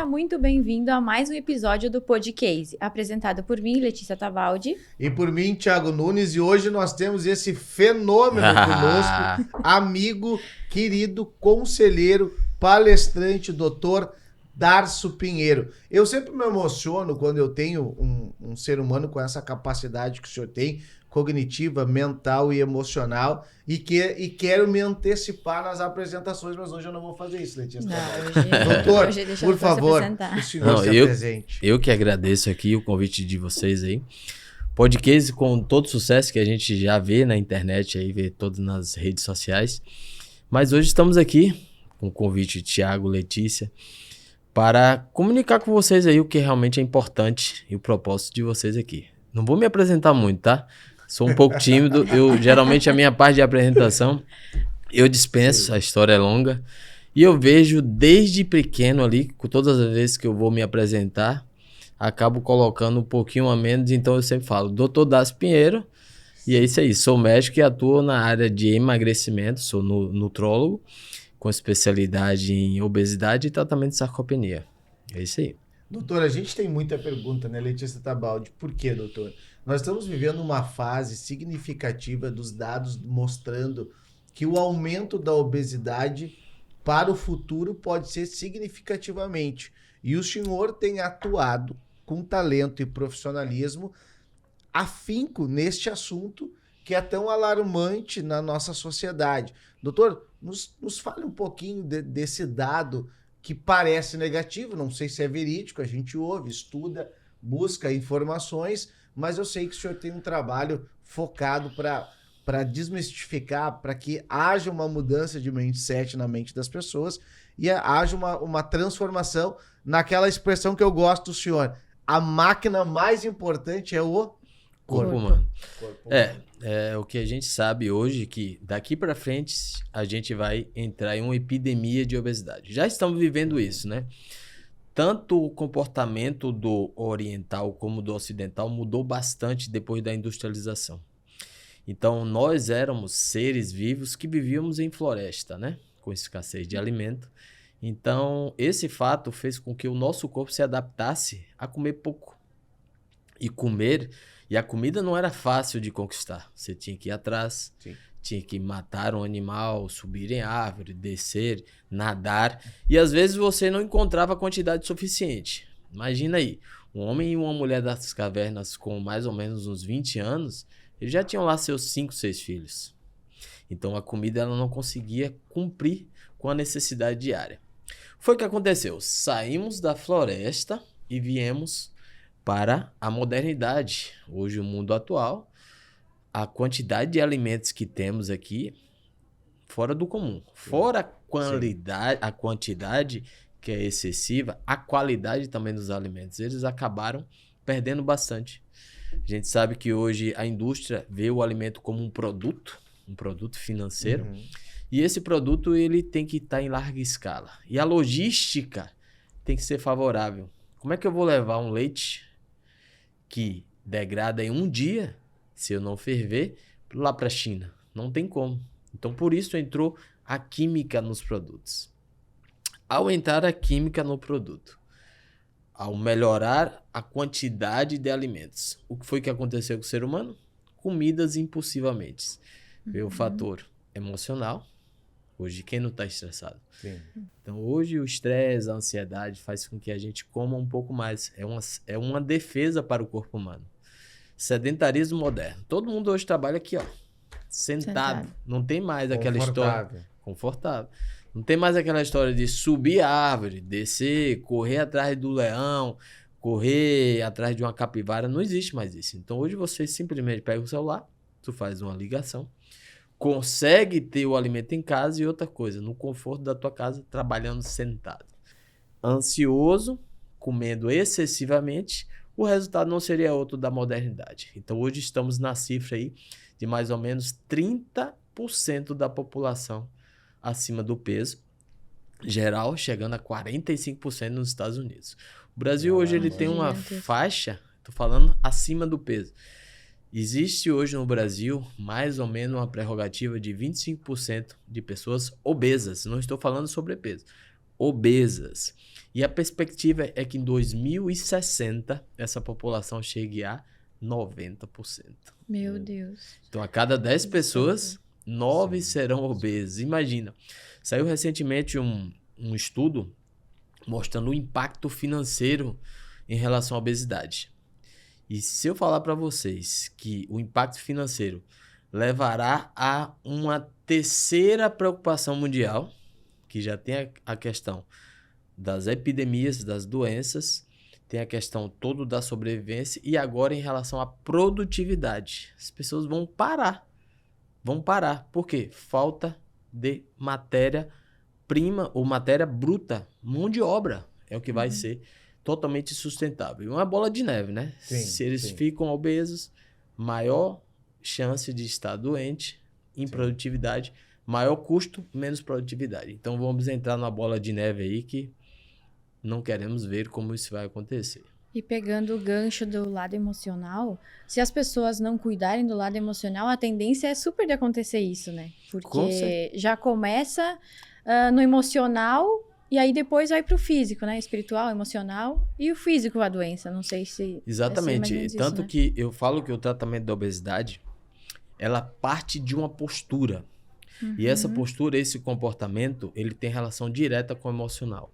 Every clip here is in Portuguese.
muito bem-vindo a mais um episódio do Podcase, apresentado por mim, Letícia Tabaldi. E por mim, Thiago Nunes, e hoje nós temos esse fenômeno conosco, amigo, querido, conselheiro, palestrante, doutor Darcio Pinheiro. Eu sempre me emociono quando eu tenho um ser humano com essa capacidade que o senhor tem, cognitiva, mental e emocional, e quero me antecipar nas apresentações, mas hoje eu não vou fazer isso, Letícia. Doutor, hoje por favor, o senhor se apresente. Eu que agradeço aqui o convite de vocês aí. Podcast com todo sucesso que a gente já vê na internet, aí vê todas nas redes sociais. Mas hoje estamos aqui com o convite de Thiago, Letícia, para comunicar com vocês aí o que realmente é importante e o propósito de vocês aqui. Não vou me apresentar muito, tá? Sou um pouco tímido. Geralmente a minha parte de apresentação, eu dispenso, a história é longa. E eu vejo desde pequeno ali, com todas as vezes que eu vou me apresentar, acabo colocando um pouquinho a menos, então eu sempre falo, Dr. Darcio Pinheiro, e é isso aí, sou médico e atuo na área de emagrecimento, sou nutrólogo, com especialidade em obesidade e tratamento de sarcopenia. É isso aí. Doutor, a gente tem muita pergunta, né, Letícia Tabaldi? Por quê, doutor? Nós estamos vivendo uma fase significativa dos dados mostrando que o aumento da obesidade para o futuro pode ser significativamente. E o senhor tem atuado com talento e profissionalismo afinco neste assunto que é tão alarmante na nossa sociedade. Doutor, nos fale um pouquinho desse dado que parece negativo, não sei se é verídico, a gente ouve, estuda, busca informações, mas eu sei que o senhor tem um trabalho focado para desmistificar, para que haja uma mudança de mindset na mente das pessoas e haja uma transformação naquela expressão que eu gosto do senhor. A máquina mais importante é o corpo humano. É o que a gente sabe hoje, que daqui para frente a gente vai entrar em uma epidemia de obesidade. Já estamos vivendo isso, né? Tanto o comportamento do oriental como do ocidental mudou bastante depois da industrialização. Então, nós éramos seres vivos que vivíamos em floresta, né? Com escassez de alimento. Então, esse fato fez com que o nosso corpo se adaptasse a comer pouco. E a comida não era fácil de conquistar. Você tinha que ir atrás, tinha que matar um animal, subir em árvore, descer, nadar. E às vezes você não encontrava a quantidade suficiente. Imagina aí, um homem e uma mulher das cavernas com mais ou menos uns 20 anos, eles já tinham lá seus 5, 6 filhos. Então a comida ela não conseguia cumprir com a necessidade diária. Foi o que aconteceu. Saímos da floresta e viemos para a modernidade. Hoje, o mundo atual, a quantidade de alimentos que temos aqui, fora do comum. Fora a quantidade, que é excessiva, a qualidade também dos alimentos. Eles acabaram perdendo bastante. A gente sabe que hoje a indústria vê o alimento como um produto financeiro, e esse produto ele tem que estar em larga escala. E a logística tem que ser favorável. Como é que eu vou levar um leite que degrada em um dia, se eu não ferver, lá para a China? Não tem como. Então, por isso entrou a química nos produtos. Ao entrar a química no produto, ao melhorar a quantidade de alimentos, o que foi que aconteceu com o ser humano? Comidas impulsivamente. Veio o fator emocional. Hoje, quem não está estressado? Sim. Então, hoje, o estresse, a ansiedade faz com que a gente coma um pouco mais. É uma defesa para o corpo humano. Sedentarismo moderno. Todo mundo hoje trabalha aqui, ó, sentado. Não tem mais aquela história... Confortável. Não tem mais aquela história de subir a árvore, descer, correr atrás do leão, correr atrás de uma capivara. Não existe mais isso. Então, hoje, você simplesmente pega o celular, tu faz uma ligação, consegue ter o alimento em casa e outra coisa, no conforto da tua casa, trabalhando sentado. Ansioso, comendo excessivamente, o resultado não seria outro da modernidade. Então, hoje estamos na cifra aí de mais ou menos 30% da população acima do peso geral, chegando a 45% nos Estados Unidos. O Brasil hoje ele tem uma faixa, tô falando acima do peso. Existe hoje no Brasil mais ou menos uma prerrogativa de 25% de pessoas obesas. Não estou falando sobrepeso. Obesas. E a perspectiva é que em 2060 essa população chegue a 90%. Meu Deus. Então, a cada 10 pessoas, 9 serão obesos. Imagina. Saiu recentemente um estudo mostrando o impacto financeiro em relação à obesidade. E se eu falar para vocês que o impacto financeiro levará a uma terceira preocupação mundial, que já tem a questão das epidemias, das doenças, tem a questão toda da sobrevivência e agora em relação à produtividade. As pessoas vão parar. Vão parar. Por quê? Falta de matéria-prima ou matéria bruta, mão de obra, é o que vai ser totalmente sustentável. E uma bola de neve, né? Sim, se eles sim. ficam obesos, maior chance de estar doente, improdutividade, maior custo, menos produtividade. Então vamos entrar na bola de neve aí que não queremos ver como isso vai acontecer. E pegando o gancho do lado emocional, se as pessoas não cuidarem do lado emocional, a tendência é super de acontecer isso, né? Com Porque certeza. já começa no emocional e aí depois vai pro físico, né? Espiritual, emocional e o físico a doença. Não sei se... Exatamente. mais ou menos Tanto isso, né? que eu falo que o tratamento da obesidade, ela parte de uma postura. E essa postura, esse comportamento, ele tem relação direta com o emocional.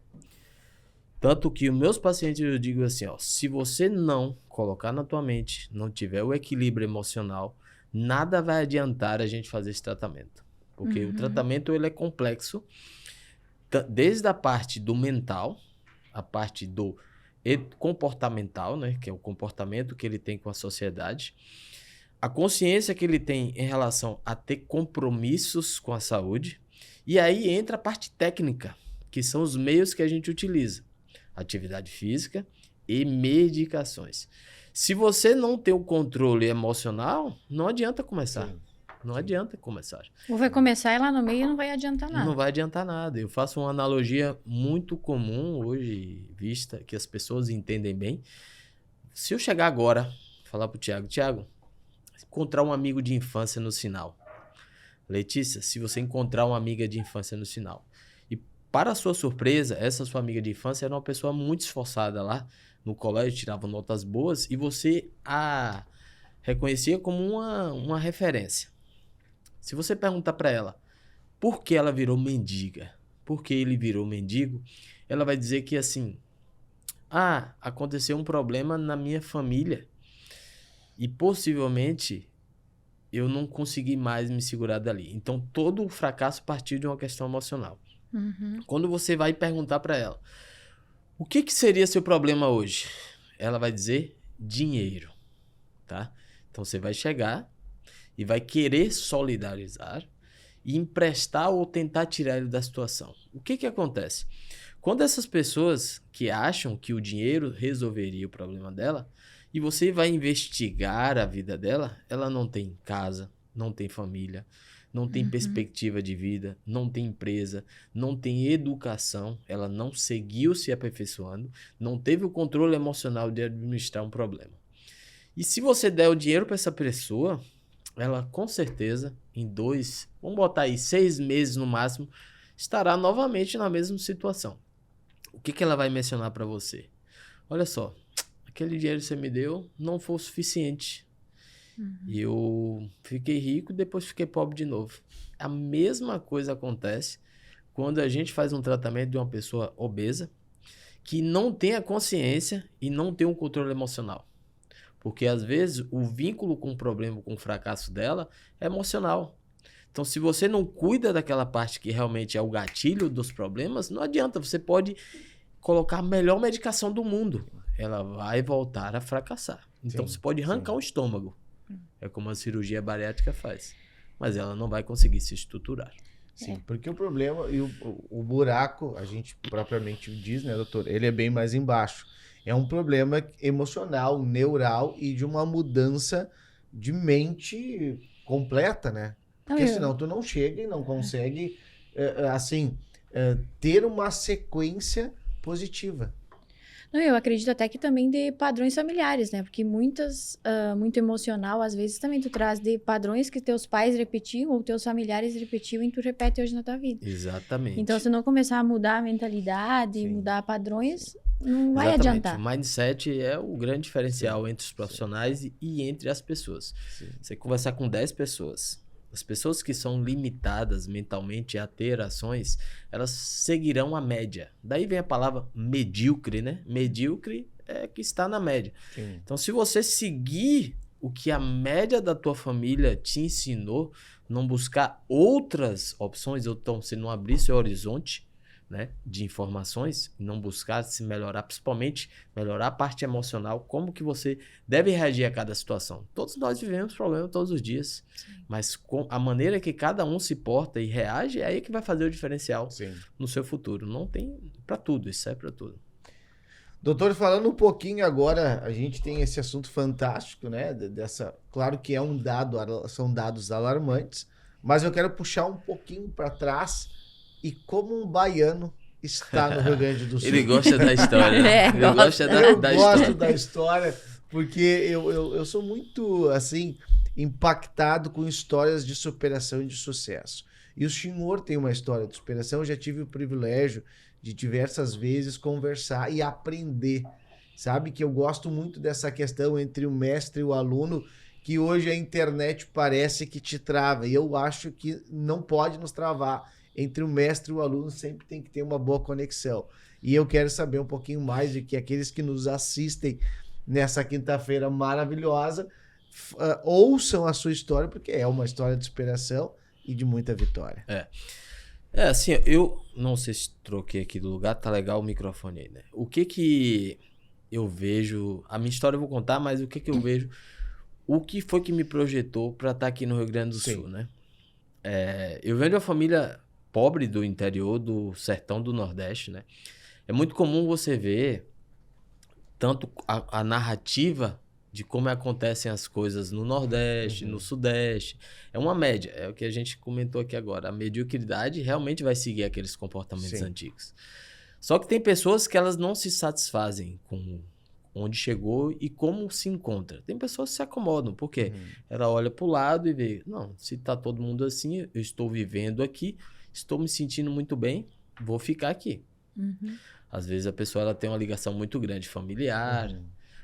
Tanto que os meus pacientes, eu digo assim, ó, se você não colocar na tua mente, não tiver o equilíbrio emocional, nada vai adiantar a gente fazer esse tratamento. Porque o tratamento, ele é complexo, desde a parte do mental, a parte do comportamental, né, que é o comportamento que ele tem com a sociedade, a consciência que ele tem em relação a ter compromissos com a saúde, e aí entra a parte técnica, que são os meios que a gente utiliza. Atividade física e medicações. Se você não tem o controle emocional, não adianta começar. Sim. Não adianta começar. Ou vai começar e lá no meio não vai adiantar nada. Não vai adiantar nada. Eu faço uma analogia muito comum hoje, vista, que as pessoas entendem bem. Se eu chegar agora, falar pro Thiago, encontrar um amigo de infância no sinal. Letícia, se você encontrar uma amiga de infância no sinal, para a sua surpresa, essa sua amiga de infância era uma pessoa muito esforçada lá no colégio, tirava notas boas e você a reconhecia como uma referência. Se você perguntar para ela por que ela virou mendiga, por que ele virou mendigo, ela vai dizer que assim, aconteceu um problema na minha família e possivelmente eu não consegui mais me segurar dali. Então todo o fracasso partiu de uma questão emocional. Quando você vai perguntar para ela, o que seria seu problema hoje? Ela vai dizer dinheiro, tá? Então você vai chegar e vai querer solidarizar e emprestar ou tentar tirar ele da situação. O que acontece? Quando essas pessoas que acham que o dinheiro resolveria o problema dela e você vai investigar a vida dela, ela não tem casa, não tem família, não tem perspectiva de vida, não tem empresa, não tem educação, ela não seguiu se aperfeiçoando, não teve o controle emocional de administrar um problema. E se você der o dinheiro para essa pessoa, ela com certeza, em 6 meses no máximo, estará novamente na mesma situação. O que ela vai mencionar para você? Olha só, aquele dinheiro que você me deu não foi o suficiente. E eu fiquei rico e depois fiquei pobre de novo. A mesma coisa acontece quando a gente faz um tratamento de uma pessoa obesa que não tem a consciência e não tem um controle emocional. Porque às vezes o vínculo com o problema, com o fracasso dela é emocional. Então se você não cuida daquela parte que realmente é o gatilho dos problemas, não adianta, você pode colocar a melhor medicação do mundo. Ela vai voltar a fracassar. Então você pode arrancar o estômago. É como a cirurgia bariátrica faz. Mas ela não vai conseguir se estruturar. Sim, porque o problema e o buraco, a gente propriamente diz, né, doutor? Ele é bem mais embaixo. É um problema emocional, neural e de uma mudança de mente completa, né? Porque senão tu não chega e não consegue, ter uma sequência positiva. Não, eu acredito até que também de padrões familiares, né? Porque muito emocional, às vezes também tu traz de padrões que teus pais repetiam ou teus familiares repetiam e tu repete hoje na tua vida. Exatamente. Então, se não começar a mudar a mentalidade, Sim. mudar padrões, não vai Exatamente. adiantar. O mindset é o grande diferencial entre os profissionais e entre as pessoas. Sim. Você conversar com 10 pessoas, as pessoas que são limitadas mentalmente a ter ações, elas seguirão a média. Daí vem a palavra medíocre, né? Medíocre é que está na média. Sim. Então, se você seguir o que a média da tua família te ensinou, não buscar outras opções, ou então você não abrir seu horizonte, né, de informações, não buscar se melhorar, principalmente melhorar a parte emocional, como que você deve reagir a cada situação. Todos nós vivemos problemas todos os dias, mas com a maneira que cada um se porta e reage, é aí que vai fazer o diferencial Sim. no seu futuro. Não tem para tudo, isso é para tudo. Doutor, falando um pouquinho agora, a gente tem esse assunto fantástico, né? Claro que é são dados alarmantes, mas eu quero puxar um pouquinho para trás e como um baiano está no Rio Grande do Sul. Ele gosta da história, né? Ele gosta da Eu história. gosto da história, porque eu sou muito, assim, impactado com histórias de superação e de sucesso. E o senhor tem uma história de superação, eu já tive o privilégio de diversas vezes conversar e aprender. Sabe que eu gosto muito dessa questão entre o mestre e o aluno, que hoje a internet parece que te trava. E eu acho que não pode nos travar. Entre o mestre e o aluno sempre tem que ter uma boa conexão. E eu quero saber um pouquinho mais de que aqueles que nos assistem nessa quinta-feira maravilhosa ouçam a sua história, porque é uma história de superação e de muita vitória. É, assim, eu não sei se troquei aqui do lugar, tá legal o microfone aí, né? O que eu vejo, a minha história eu vou contar, mas o que eu vejo, o que foi que me projetou para estar aqui no Rio Grande do Sul, né? Eu venho de uma família pobre do interior, do sertão do Nordeste, né? É muito comum você ver tanto a narrativa de como acontecem as coisas no Nordeste, no Sudeste. É uma média, é o que a gente comentou aqui agora. A mediocridade realmente vai seguir aqueles comportamentos antigos. Só que tem pessoas que elas não se satisfazem com onde chegou e como se encontra. Tem pessoas que se acomodam, porque ela olha para o lado e vê, não, se tá todo mundo assim, eu estou vivendo aqui, estou me sentindo muito bem, vou ficar aqui. Às vezes a pessoa ela tem uma ligação muito grande familiar,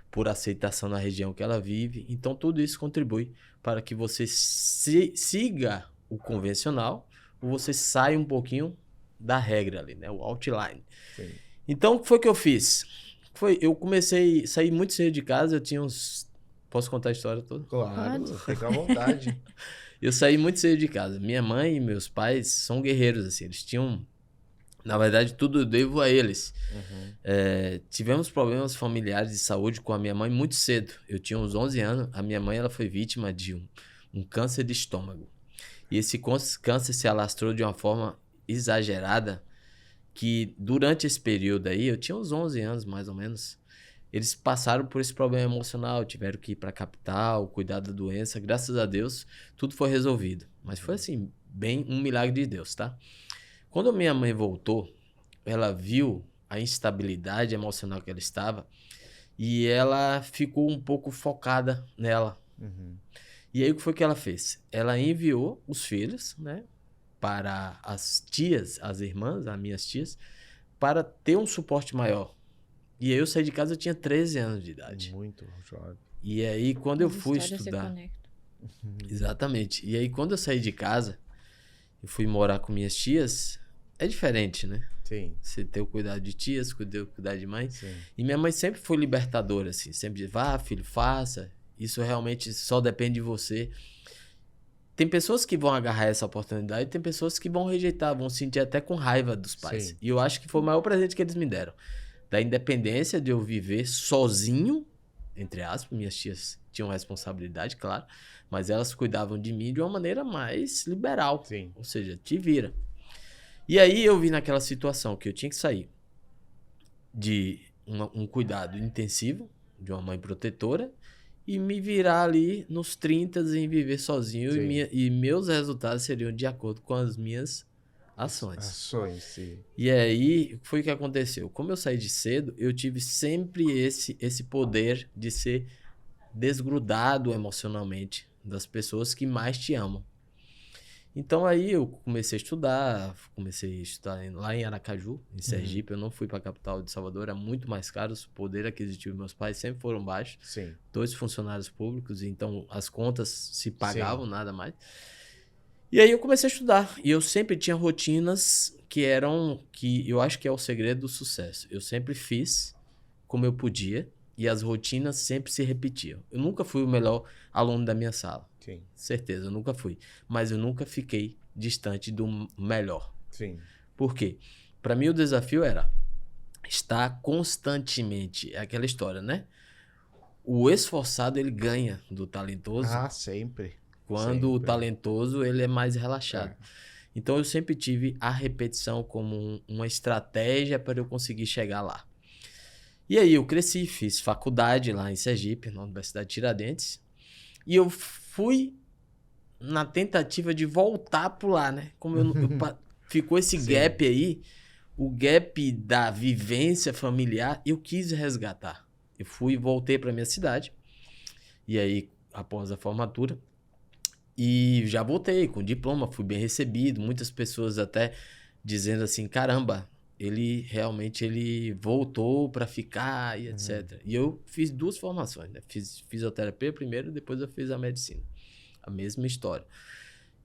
por aceitação na região que ela vive. Então, tudo isso contribui para que você siga o convencional ou você saia um pouquinho da regra ali, né? O outline. Sim. Então, o que foi que eu fiz? Eu comecei a sair muito cedo de casa, eu tinha uns... Posso contar a história toda? Claro, fica à vontade. Eu saí muito cedo de casa. Minha mãe e meus pais são guerreiros, assim. Eles tinham... Na verdade, tudo eu devo a eles. Tivemos problemas familiares de saúde com a minha mãe muito cedo. Eu tinha uns 11 anos. A minha mãe ela foi vítima de um câncer de estômago. E esse câncer se alastrou de uma forma exagerada que durante esse período aí, eu tinha uns 11 anos mais ou menos, eles passaram por esse problema emocional, tiveram que ir para a capital, cuidar da doença. Graças a Deus, tudo foi resolvido. Mas foi assim, bem um milagre de Deus, tá? Quando a minha mãe voltou, ela viu a instabilidade emocional que ela estava e ela ficou um pouco focada nela. E aí, o que foi que ela fez? Ela enviou os filhos, né, para as tias, as irmãs, as minhas tias, para ter um suporte maior. E aí, eu saí de casa, eu tinha 13 anos de idade. Muito jovem. E aí, quando eu fui estudar... Exatamente. E aí, quando eu saí de casa, eu fui morar com minhas tias, é diferente, né? Sim. Você ter o cuidado de tias, cuidar de mãe. Sim. E minha mãe sempre foi libertadora, assim. Sempre dizia, vá, filho, faça. Isso realmente só depende de você. Tem pessoas que vão agarrar essa oportunidade, tem pessoas que vão rejeitar, vão sentir até com raiva dos pais. Sim. E eu acho que foi o maior presente que eles me deram. Da independência de eu viver sozinho, entre aspas, minhas tias tinham responsabilidade, claro, mas elas cuidavam de mim de uma maneira mais liberal. Sim. Ou seja, te vira. E aí eu vi naquela situação que eu tinha que sair de um cuidado intensivo, de uma mãe protetora, e me virar ali nos 30 em viver sozinho. E meus resultados seriam de acordo com as minhas Ações. Ações, sim. E aí, foi o que aconteceu. Como eu saí de cedo, eu tive sempre esse poder de ser desgrudado emocionalmente das pessoas que mais te amam. Então aí eu comecei a estudar lá em Aracaju, em Sergipe. Eu não fui para a capital de Salvador, era muito mais caro, o poder aquisitivo dos meus pais sempre foram baixos. Sim. 2 funcionários públicos, então as contas se pagavam, nada mais. E aí eu comecei a estudar, e eu sempre tinha rotinas que eu acho que é o segredo do sucesso. Eu sempre fiz como eu podia, e as rotinas sempre se repetiam. Eu nunca fui o melhor aluno da minha sala. Sim. Certeza, eu nunca fui. Mas eu nunca fiquei distante do melhor. Sim. Por quê? Para mim o desafio era estar constantemente. É aquela história, né? O esforçado, ele ganha do talentoso. Ah, sempre. Quando sempre. o talentoso, ele é mais relaxado. Então eu sempre tive a repetição como uma estratégia para eu conseguir chegar lá. E aí eu cresci, fiz faculdade lá em Sergipe, na Universidade de Tiradentes. E eu fui na tentativa de voltar por lá, né? Como ficou esse gap aí, o gap da vivência familiar, eu quis resgatar. Eu voltei para minha cidade. E aí, após a formatura, e já voltei com diploma, fui bem recebido. Muitas pessoas até dizendo assim, caramba, ele realmente voltou para ficar e etc. E eu fiz 2 formações, né? Fiz fisioterapia primeiro, depois eu fiz a medicina. A mesma história.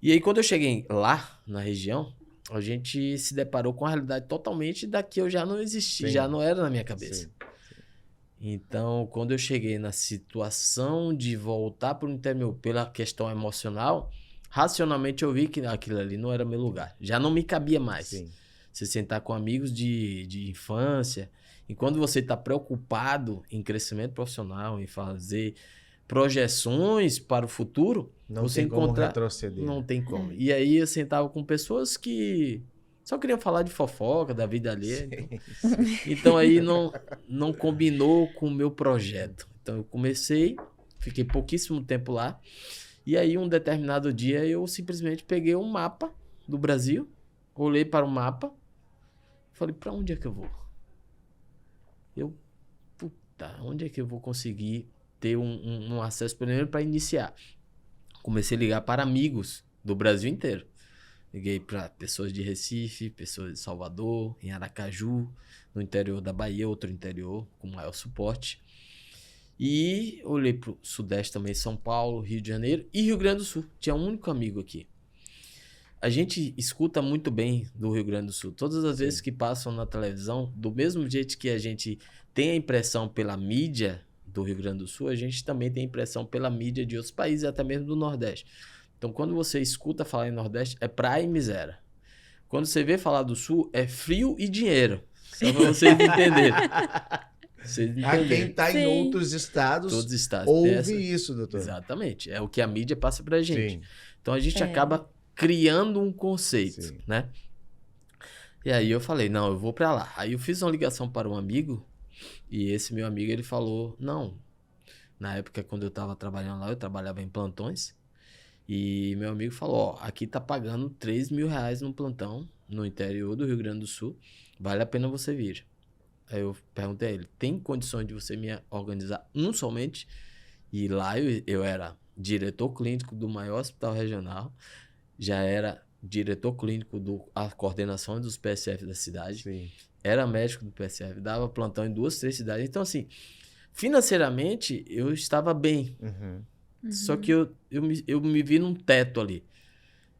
E aí, quando eu cheguei lá, na região, a gente se deparou com a realidade totalmente da que eu já não existia, já não era na minha cabeça. Sim. Então, quando eu cheguei na situação de voltar para o interior pela questão emocional, racionalmente eu vi que aquilo ali não era meu lugar. Já não me cabia mais. Sim. Você sentar com amigos de infância, e quando você está preocupado em crescimento profissional, em fazer projeções para o futuro, não você tem como retroceder. Não tem como. E aí eu sentava com pessoas que só queriam falar de fofoca, da vida alheia. Então aí não combinou com o meu projeto. Então eu comecei, fiquei pouquíssimo tempo lá, e aí um determinado dia eu simplesmente peguei um mapa do Brasil, olhei para o mapa, falei, para onde é que eu vou? Onde é que eu vou conseguir ter um acesso primeiro para iniciar? Comecei a ligar para amigos do Brasil inteiro. Liguei para pessoas de Recife, pessoas de Salvador, em Aracaju, no interior da Bahia, outro interior com maior suporte. E olhei para o Sudeste também, São Paulo, Rio de Janeiro e Rio Grande do Sul. Tinha um único amigo aqui. A gente escuta muito bem do Rio Grande do Sul. Todas as vezes que passam na televisão, do mesmo jeito que a gente tem a impressão pela mídia do Rio Grande do Sul, a gente também tem a impressão pela mídia de outros países, até mesmo do Nordeste. Então, quando você escuta falar em Nordeste, é praia e miséria. Quando você vê falar do Sul, é frio e dinheiro. Só para vocês entenderem. A quem está em outros estados, ouve isso, doutor. Exatamente. É o que a mídia passa para a gente. Sim. Então, a gente acaba criando um conceito, né? E aí eu falei, não, eu vou para lá. Aí eu fiz uma ligação para um amigo, e esse meu amigo, ele falou, não. Na época, quando eu estava trabalhando lá, eu trabalhava em plantões, e meu amigo falou, ó, aqui tá pagando R$3.000 no plantão, no interior do Rio Grande do Sul, vale a pena você vir. Aí eu perguntei a ele, tem condições de você me organizar somente? E lá eu era diretor clínico do maior hospital regional, já era diretor clínico da coordenação dos PSF da cidade, Sim. Era médico do PSF, dava plantão em 2, 3 cidades. Então, assim, financeiramente, eu estava bem. Só que eu me vi num teto ali.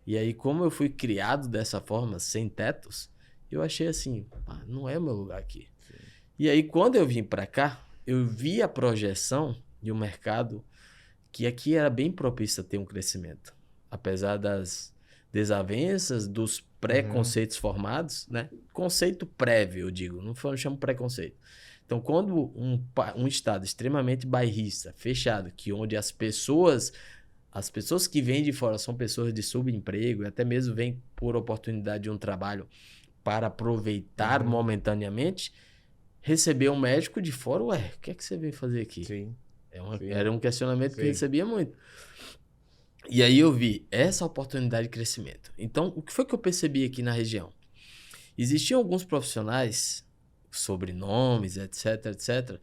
E aí, como eu fui criado dessa forma, sem tetos, eu achei assim, não é o meu lugar aqui. Sim. E aí, quando eu vim para cá, eu vi a projeção de um mercado que aqui era bem propício a ter um crescimento. Apesar das desavenças, dos preconceitos formados, né? Conceito prévio, eu digo, não chamo preconceito. Então, quando um estado extremamente bairrista, fechado, onde as pessoas que vêm de fora são pessoas de subemprego e até mesmo vêm por oportunidade de um trabalho para aproveitar momentaneamente, receber um médico de fora, o que é que você veio fazer aqui? Sim. Era um questionamento que eu recebia muito. E aí eu vi essa oportunidade de crescimento. Então, o que foi que eu percebi aqui na região? Existiam alguns profissionais, sobrenomes, etc, etc,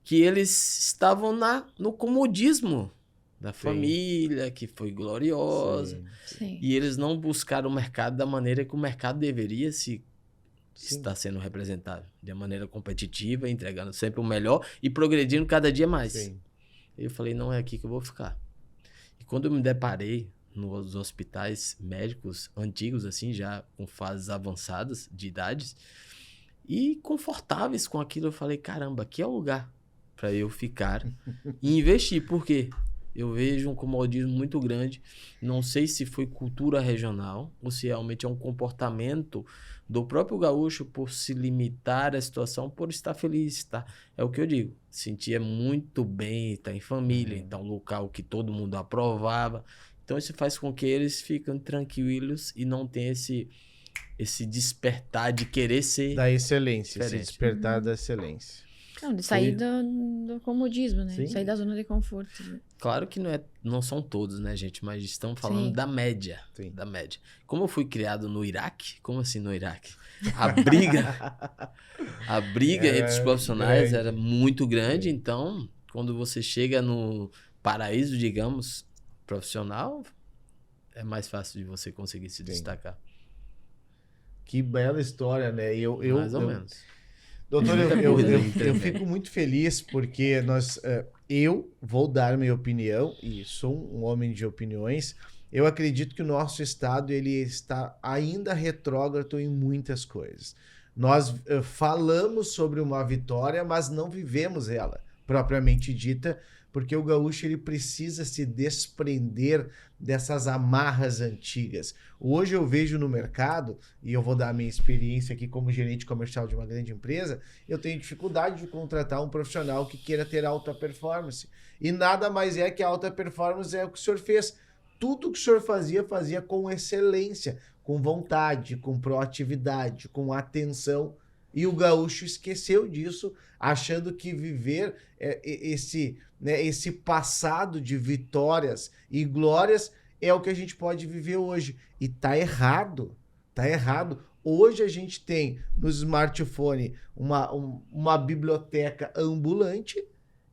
que eles estavam no comodismo da família, que foi gloriosa. Sim. E eles não buscaram o mercado da maneira que o mercado deveria estar sendo representado. De maneira competitiva, entregando sempre o melhor e progredindo cada dia mais. Sim. Eu falei, não é aqui que eu vou ficar. E quando eu me deparei nos hospitais médicos antigos, assim, já com fases avançadas de idades, e confortáveis com aquilo, eu falei, caramba, aqui é o lugar para eu ficar e investir. Por quê? Eu vejo um comodismo muito grande. Não sei se foi cultura regional ou se realmente é um comportamento do próprio gaúcho por se limitar à situação, por estar feliz, tá? É o que eu digo. Sentia muito bem estar em família, então um local que todo mundo aprovava. Então isso faz com que eles fiquem tranquilos e não tenham esse despertar de querer ser Da excelência, esse diferente. despertar da excelência. Não, de sair do comodismo, né? Sim. Sair da zona de conforto. Claro que não são todos, né, gente? Mas estamos falando Sim. da média. Sim. Da média. Como eu fui criado no Iraque, como assim no Iraque? A briga entre os profissionais grande. era muito grande, então, quando você chega no paraíso, digamos, profissional, é mais fácil de você conseguir se destacar. Que bela história, né? Mais ou menos. Doutor, Muita eu coisa intermédia. fico muito feliz porque eu vou dar minha opinião e sou um homem de opiniões. Eu acredito que o nosso estado ele está ainda retrógrado em muitas coisas. Nós falamos sobre uma vitória, mas não vivemos ela propriamente dita, porque o gaúcho ele precisa se desprender dessas amarras antigas. Hoje eu vejo no mercado, e eu vou dar a minha experiência aqui como gerente comercial de uma grande empresa, eu tenho dificuldade de contratar um profissional que queira ter alta performance. E nada mais é que a alta performance é o que o senhor fez. Tudo que o senhor fazia com excelência, com vontade, com proatividade, com atenção. E o gaúcho esqueceu disso, achando que viver esse passado de vitórias e glórias é o que a gente pode viver hoje. E tá errado, tá errado. Hoje a gente tem no smartphone uma biblioteca ambulante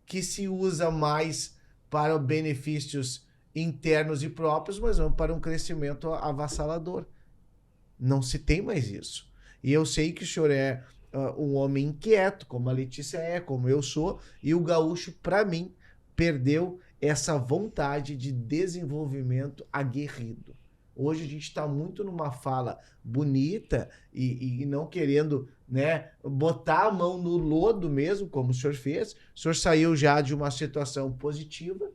que se usa mais para benefícios internos e próprios, mas não para um crescimento avassalador. Não se tem mais isso. E eu sei que o senhor é um homem inquieto, como a Letícia é, como eu sou, e o gaúcho, para mim, perdeu essa vontade de desenvolvimento aguerrido. Hoje a gente está muito numa fala bonita e não querendo, né, botar a mão no lodo mesmo, como o senhor fez. O senhor saiu já de uma situação positiva,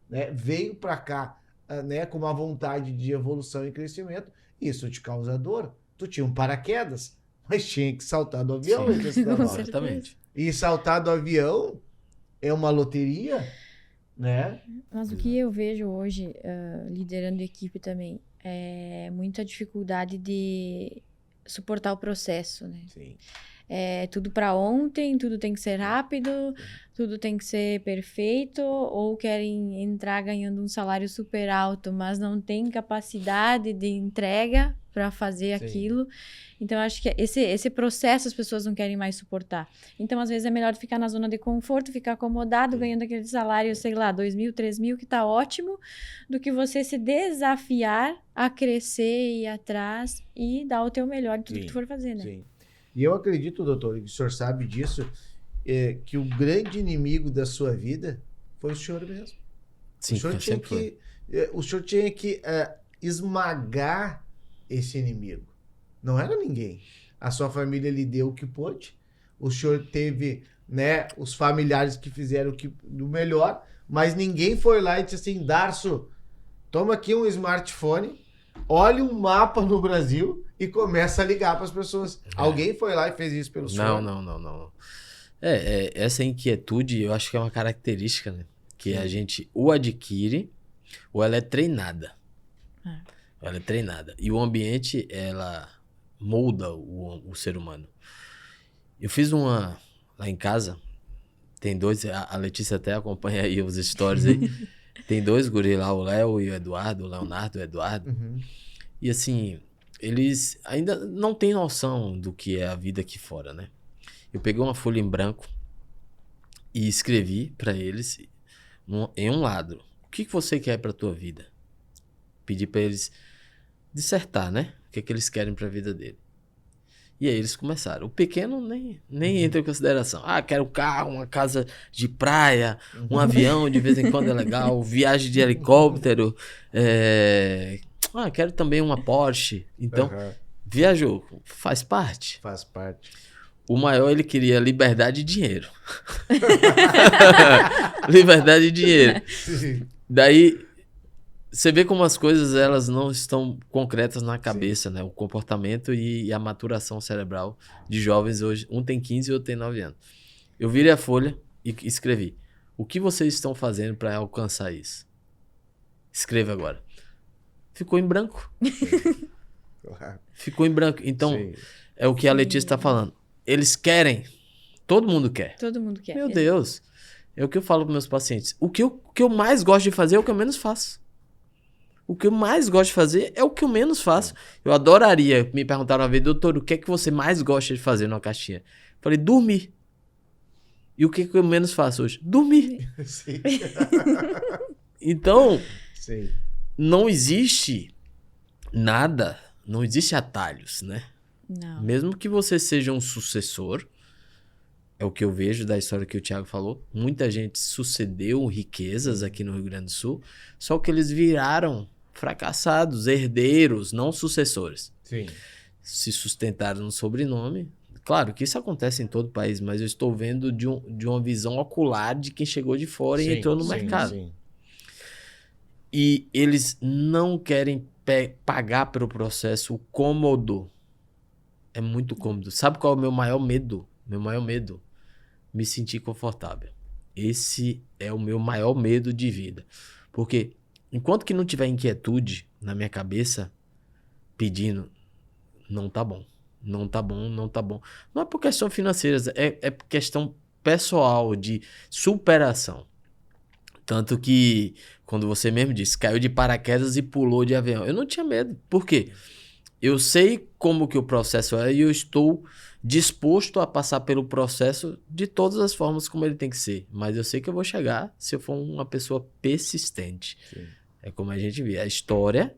né, veio para cá, né, com uma vontade de evolução e crescimento. Isso te causa dor. Tu tinha um paraquedas, mas tinha que saltar do avião. Exatamente. E saltar do avião é uma loteria, né? Mas o que eu vejo hoje, liderando equipe também, é muita dificuldade de suportar o processo, né? Sim. É tudo para ontem, tudo tem que ser rápido, tudo tem que ser perfeito, ou querem entrar ganhando um salário super alto, mas não tem capacidade de entrega para fazer aquilo. Então, acho que esse processo as pessoas não querem mais suportar. Então, às vezes, é melhor ficar na zona de conforto, ficar acomodado, ganhando aquele salário, sei lá, 2.000, 3.000, que tá ótimo, do que você se desafiar a crescer e ir atrás e dar o teu melhor em tudo que tu for fazer, né? Sim. E eu acredito, doutor, e o senhor sabe disso, que o grande inimigo da sua vida foi o senhor mesmo. Sim, o senhor tinha que esmagar esse inimigo. Não era ninguém. A sua família lhe deu o que pôde. O senhor teve, né, os familiares que fizeram do melhor, mas ninguém foi lá e disse assim, Darcio, toma aqui um smartphone, olhe um mapa no Brasil e começa a ligar para as pessoas. Alguém foi lá e fez isso pelo senhor? Não. Essa inquietude, eu acho que é uma característica, né? Que a gente ou adquire ou ela é treinada. Ela é treinada. E o ambiente, ela molda o ser humano. Eu fiz lá em casa, tem dois, a Letícia até acompanha aí os stories aí. Tem 2 guri lá, o Léo e o Eduardo, o Leonardo e o Eduardo. Uhum. E assim, eles ainda não têm noção do que é a vida aqui fora, né? Eu peguei uma folha em branco e escrevi pra eles em um lado. O que você quer pra tua vida? Pedi pra eles dissertar, né? O que eles querem pra vida dele. E aí eles começaram. O pequeno nem entra em consideração. Ah, quero um carro, uma casa de praia, um avião de vez em quando é legal, viagem de helicóptero. Quero também uma Porsche. Então, viajou. Faz parte. Faz parte. O maior, ele queria liberdade e dinheiro. Liberdade e dinheiro. Daí, você vê como as coisas elas não estão concretas na cabeça, né? O comportamento e a maturação cerebral de jovens hoje. Um tem 15 e outro tem 9 anos. Eu virei a folha e escrevi. O que vocês estão fazendo para alcançar isso? Escreva agora. Ficou em branco. Ficou em branco. Então, é o que a Letícia está falando. Eles querem. Todo mundo quer. Todo mundo quer. Meu Deus. É o que eu falo para meus pacientes. O que eu mais gosto de fazer é o que eu menos faço. O que eu mais gosto de fazer é o que eu menos faço. Eu adoraria. Me perguntaram uma vez, doutor, o que é que você mais gosta de fazer numa caixinha? Falei, dormir. E o que eu menos faço hoje? Dormir. Sim. Então, Sim. não existe nada, não existe atalhos, né? Não. Mesmo que você seja um sucessor, é o que eu vejo da história que o Thiago falou. Muita gente sucedeu riquezas aqui no Rio Grande do Sul, só que eles viraram fracassados, herdeiros, não sucessores. Sim. Se sustentaram no sobrenome. Claro que isso acontece em todo o país, mas eu estou vendo de uma visão ocular de quem chegou de fora e entrou no mercado. Sim. E eles não querem pagar pelo processo o cômodo. É muito cômodo. Sabe qual é o meu maior medo? Meu maior medo? Me sentir confortável. Esse é o meu maior medo de vida. Porque enquanto que não tiver inquietude na minha cabeça pedindo, não tá bom. Não tá bom, não tá bom. Não é por questão financeira, é por questão pessoal, de superação. Tanto que, quando você mesmo disse, caiu de paraquedas e pulou de avião. Eu não tinha medo. Por quê? Eu sei como que o processo é e eu estou disposto a passar pelo processo de todas as formas como ele tem que ser. Mas eu sei que eu vou chegar se eu for uma pessoa persistente. Sim. É como a gente vê. A história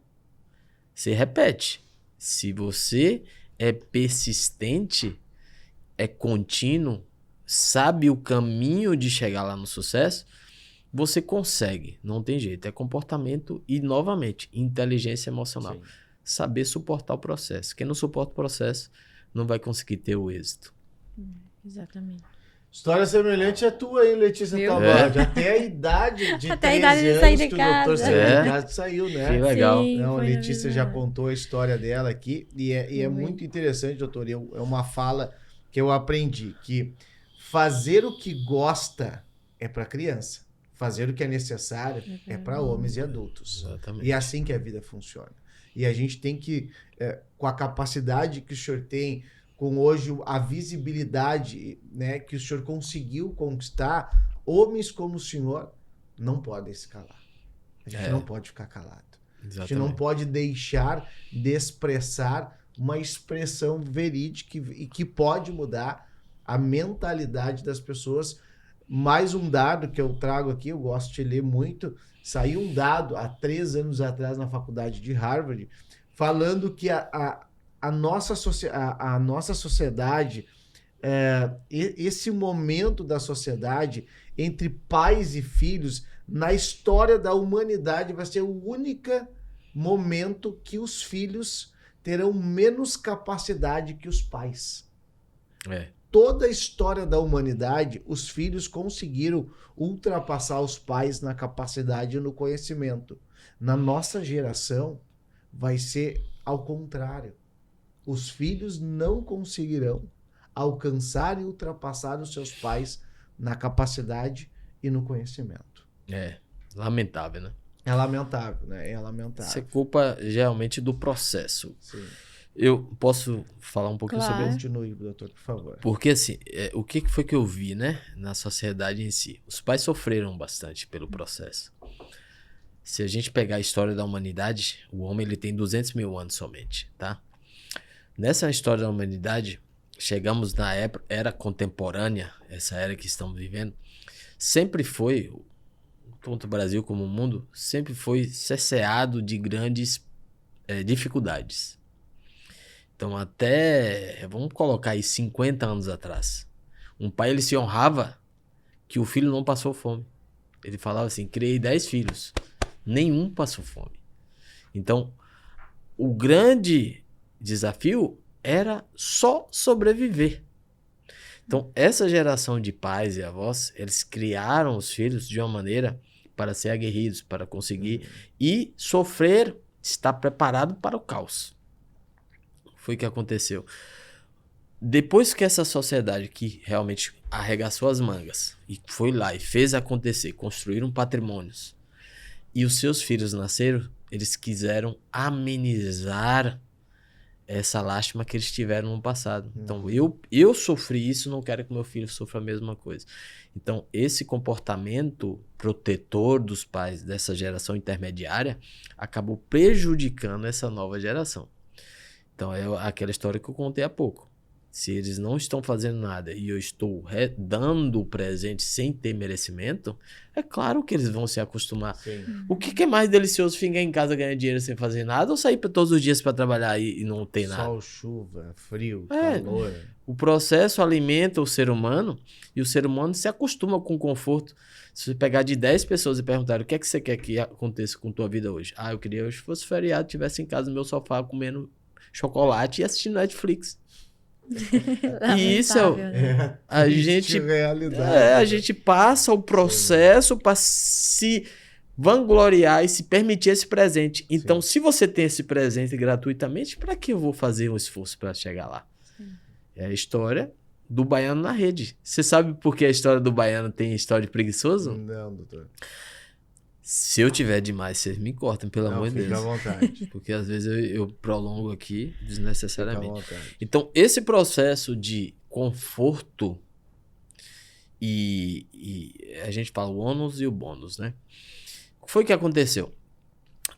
se repete. Se você é persistente, é contínuo, sabe o caminho de chegar lá no sucesso, você consegue. Não tem jeito. É comportamento e, novamente, inteligência emocional. Sim. Saber suportar o processo. Quem não suporta o processo não vai conseguir ter o êxito. Exatamente. História semelhante é tua, hein, Letícia Viu? Tabaldi? Até a idade de Até a 13 idade de anos sair de que o casa. doutor saiu de casa saiu, né? Que legal. Sim, Não, a foi na Letícia já mesma- contou a história dela aqui e é Foi. muito interessante, doutor. É uma fala que eu aprendi, que fazer o que gosta é para criança, fazer o que é necessário é para homens e adultos. Exatamente. E é assim que a vida funciona. E a gente tem que, com a capacidade que o senhor tem, com hoje a visibilidade, né, que o senhor conseguiu conquistar, homens como o senhor não podem se calar. A gente não pode ficar calado. A gente Exatamente. não pode deixar de expressar uma expressão verídica e que pode mudar a mentalidade das pessoas. Mais um dado que eu trago aqui, eu gosto de ler muito, saiu um dado há 3 anos atrás na faculdade de Harvard, falando que a nossa sociedade, esse momento da sociedade entre pais e filhos, na história da humanidade, vai ser o único momento que os filhos terão menos capacidade que os pais. Toda a história da humanidade, os filhos conseguiram ultrapassar os pais na capacidade e no conhecimento. Na nossa geração, vai ser ao contrário. Os filhos não conseguirão alcançar e ultrapassar os seus pais na capacidade e no conhecimento. Lamentável, né? É lamentável, né? É lamentável. Isso é culpa, geralmente, do processo. Sim. Eu posso falar um pouquinho Claro. sobre isso? Continue, doutor, por favor. Porque, assim, o que foi que eu vi, né? Na sociedade em si. Os pais sofreram bastante pelo processo. Se a gente pegar a história da humanidade, o homem ele tem 200 mil anos somente, tá? Nessa história da humanidade, chegamos na era contemporânea, essa era que estamos vivendo, sempre foi, tanto o Brasil como o mundo, sempre foi cerceado de grandes dificuldades. Então até, vamos colocar aí 50 anos atrás, um pai ele se honrava que o filho não passou fome. Ele falava assim, criei 10 filhos, nenhum passou fome. Então, o grande desafio era só sobreviver. Então, essa geração de pais e avós, eles criaram os filhos de uma maneira para ser aguerridos, para conseguir e sofrer, estar preparado para o caos. Foi o que aconteceu. Depois que essa sociedade que realmente arregaçou as mangas e foi lá e fez acontecer, construíram patrimônios, e os seus filhos nasceram, eles quiseram amenizar essa lástima que eles tiveram no passado. Então, eu sofri isso, não quero que meu filho sofra a mesma coisa. Então, esse comportamento protetor dos pais dessa geração intermediária acabou prejudicando essa nova geração. Então, é aquela história que eu contei há pouco. Se eles não estão fazendo nada e eu estou dando o presente sem ter merecimento, é claro que eles vão se acostumar. Sim. O que é mais delicioso? Ficar em casa ganhando dinheiro sem fazer nada ou sair todos os dias para trabalhar e não ter nada? Sol, chuva, frio, calor. O processo alimenta o ser humano e o ser humano se acostuma com o conforto. Se você pegar de 10 pessoas e perguntar o que é que você quer que aconteça com tua vida hoje? Ah, eu queria hoje fosse feriado, estivesse em casa no meu sofá comendo chocolate e assistindo Netflix. E isso a gente passa o processo para se vangloriar e se permitir esse presente. Então, se você tem esse presente gratuitamente, para que eu vou fazer um esforço para chegar lá? É a história do baiano na rede. Você sabe por que a história do baiano tem história de preguiçoso? Não, doutor. Se eu tiver demais, vocês me cortam, pelo amor de Deus. Fica à vontade. Porque às vezes eu prolongo aqui desnecessariamente. Fica à vontade. Então, esse processo de conforto e a gente fala o ônus e o bônus, né? O que foi que aconteceu?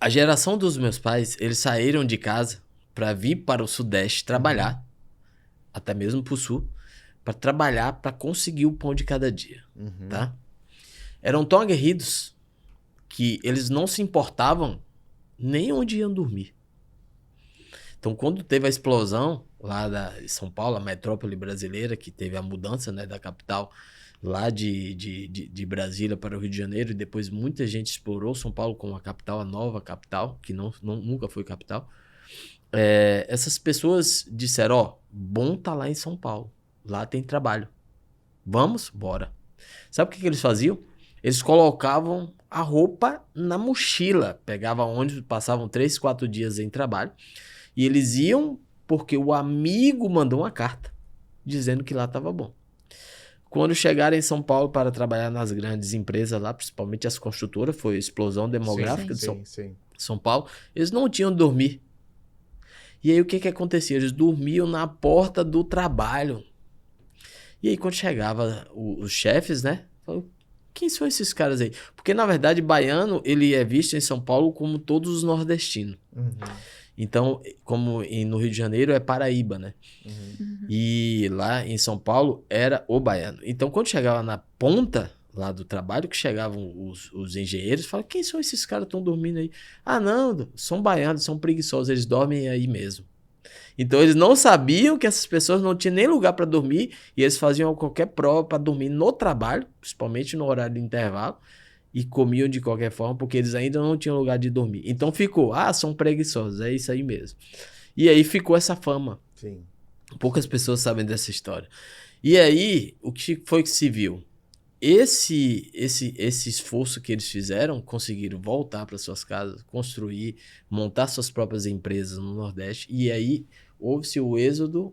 A geração dos meus pais, eles saíram de casa para vir para o Sudeste trabalhar, até mesmo para o Sul, para trabalhar, para conseguir o pão de cada dia, tá? Eram tão aguerridos que eles não se importavam nem onde iam dormir. Então, quando teve a explosão lá de São Paulo, a metrópole brasileira, que teve a mudança, né, da capital lá de Brasília para o Rio de Janeiro, e depois muita gente explorou São Paulo como a capital, a nova capital, que nunca foi capital. Essas pessoas disseram, ó, bom tá lá em São Paulo, lá tem trabalho. Vamos? Bora. Sabe o que eles faziam? Eles colocavam a roupa na mochila, pegavam ônibus, passavam 3, 4 dias em trabalho, e eles iam porque o amigo mandou uma carta dizendo que lá estava bom. Quando chegaram em São Paulo para trabalhar nas grandes empresas lá, principalmente as construtoras, foi a explosão demográfica de São Paulo, eles não tinham onde dormir. E aí o que acontecia? Eles dormiam na porta do trabalho. E aí quando chegava os chefes, né, falaram, quem são esses caras aí? Porque, na verdade, baiano, ele é visto em São Paulo como todos os nordestinos. Então, como no Rio de Janeiro, é Paraíba, né? E lá em São Paulo, era o baiano. Então, quando chegava na ponta lá do trabalho, que chegavam os engenheiros, falavam, quem são esses caras que estão dormindo aí? Ah, não, são baianos, são preguiçosos, eles dormem aí mesmo. Então, eles não sabiam que essas pessoas não tinham nem lugar para dormir e eles faziam qualquer prova para dormir no trabalho, principalmente no horário de intervalo, e comiam de qualquer forma porque eles ainda não tinham lugar de dormir. Então, ficou, são preguiçosos, é isso aí mesmo. E aí ficou essa fama. Sim. Poucas pessoas sabem dessa história. E aí, o que foi que se viu? Esse esforço que eles fizeram, conseguiram voltar para suas casas, construir, montar suas próprias empresas no Nordeste, e aí houve-se o êxodo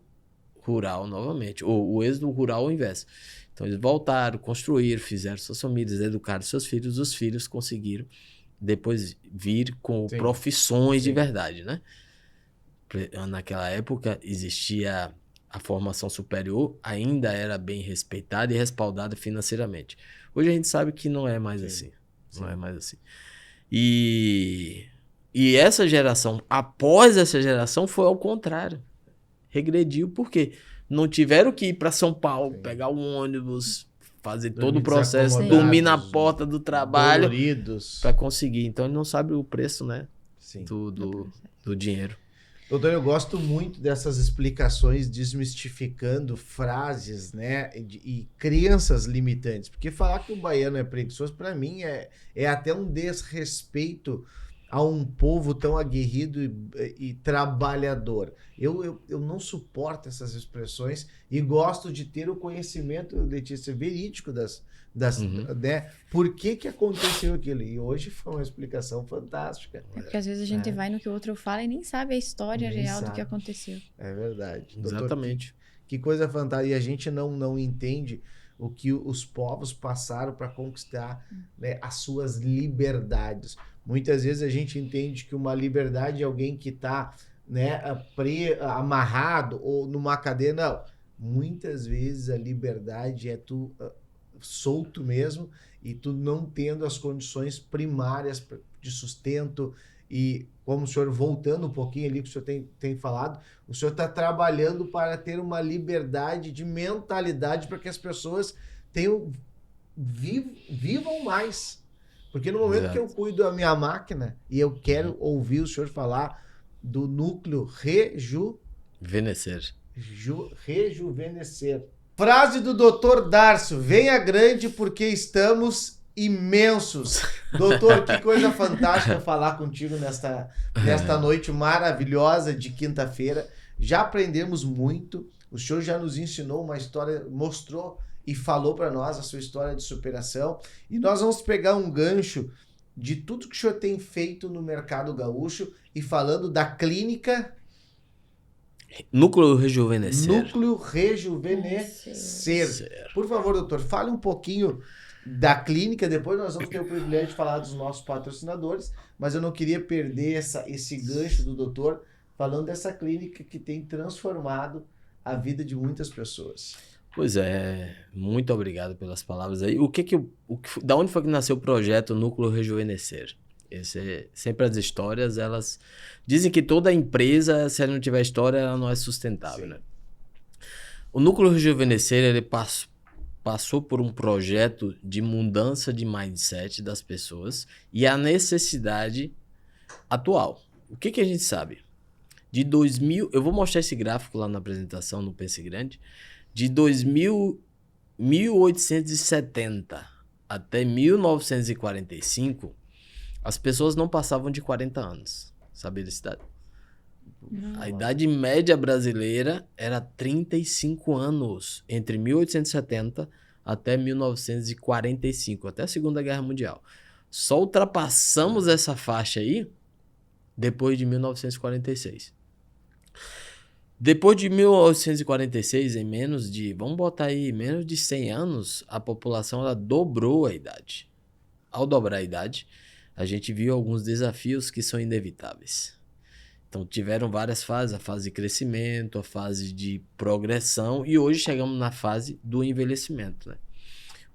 rural novamente, ou o êxodo rural ao inverso. Então eles voltaram, construíram, fizeram suas famílias, educaram seus filhos, os filhos conseguiram depois vir com profissões de verdade, né? Naquela época existia a formação superior, ainda era bem respeitada e respaldada financeiramente. Hoje a gente sabe que não é mais assim. Não é mais assim. E essa geração, após essa geração, foi ao contrário. Regrediu, por quê? Não tiveram que ir para São Paulo, pegar o ônibus, fazer todo o processo, dormir na porta do trabalho para conseguir. Então ele não sabe o preço, né? Sim. Do dinheiro. Doutor, eu gosto muito dessas explicações desmistificando frases, né, e crenças limitantes. Porque falar que o baiano é preguiçoso, para mim, é até um desrespeito a um povo tão aguerrido e trabalhador. Eu não suporto essas expressões e gosto de ter o conhecimento, Letícia, verídico né? Por que aconteceu aquilo? E hoje foi uma explicação fantástica. Porque às vezes a gente vai no que o outro fala e nem sabe a história real do que aconteceu. É verdade. Exatamente. Doutor, que coisa fantástica. E a gente não entende o que os povos passaram para conquistar, né, as suas liberdades. Muitas vezes a gente entende que uma liberdade é alguém que está, né, amarrado ou numa cadeia. Não. Muitas vezes a liberdade é tu solto mesmo e tu não tendo as condições primárias de sustento. E como o senhor, voltando um pouquinho ali que o senhor tem falado, o senhor está trabalhando para ter uma liberdade de mentalidade para que as pessoas vivam mais. Porque no momento que eu cuido da minha máquina e eu quero ouvir o senhor falar do núcleo rejuvenescer. Frase do Dr. Darcio: venha grande porque estamos imensos. Doutor, que coisa fantástica falar contigo nesta noite maravilhosa de quinta-feira. Já aprendemos muito. O senhor já nos ensinou uma história, mostrou e falou para nós a sua história de superação. E nós vamos pegar um gancho de tudo que o senhor tem feito no mercado gaúcho e falando da clínica... Núcleo Rejuvenescer. Núcleo Rejuvenescer. Por favor, doutor, fale um pouquinho da clínica. Depois nós vamos ter o privilégio de falar dos nossos patrocinadores, mas eu não queria perder esse gancho do doutor falando dessa clínica que tem transformado a vida de muitas pessoas. Pois é, muito obrigado pelas palavras aí. Da onde foi que nasceu o projeto Núcleo Rejuvenescer? Sempre as histórias, elas dizem que toda empresa, se ela não tiver história, ela não é sustentável, né? O Núcleo Rejuvenescer, ele passou por um projeto de mudança de mindset das pessoas e a necessidade atual. O que a gente sabe? De 2000, eu vou mostrar esse gráfico lá na apresentação no Pense Grande, de 1870 até 1945, as pessoas não passavam de 40 anos. Sabia desse dado? A idade média brasileira era 35 anos, entre 1870 até 1945, até a Segunda Guerra Mundial. Só ultrapassamos essa faixa aí depois de 1946. Depois de 1846, em menos de 100 anos, a população ela dobrou a idade. Ao dobrar a idade, a gente viu alguns desafios que são inevitáveis. Então, tiveram várias fases, a fase de crescimento, a fase de progressão, e hoje chegamos na fase do envelhecimento, né?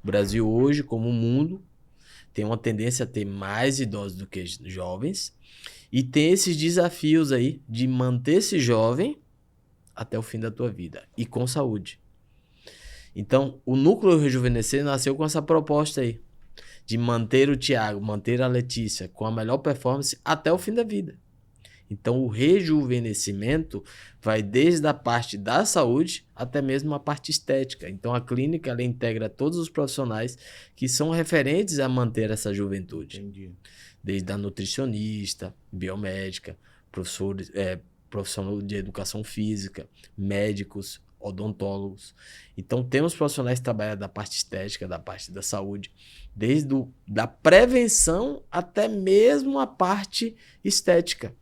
O Brasil hoje, como o mundo, tem uma tendência a ter mais idosos do que jovens, e tem esses desafios aí de manter-se jovem até o fim da tua vida, e com saúde. Então, o Núcleo Rejuvenescer nasceu com essa proposta aí, de manter o Thiago, manter a Letícia com a melhor performance até o fim da vida. Então, o rejuvenescimento vai desde a parte da saúde até mesmo a parte estética. Então, a clínica ela integra todos os profissionais que são referentes a manter essa juventude. Entendi. Desde a nutricionista, biomédica, profissional de educação física, médicos, odontólogos. Então, temos profissionais que trabalham da parte estética, da parte da saúde, desde da prevenção até mesmo a parte estética.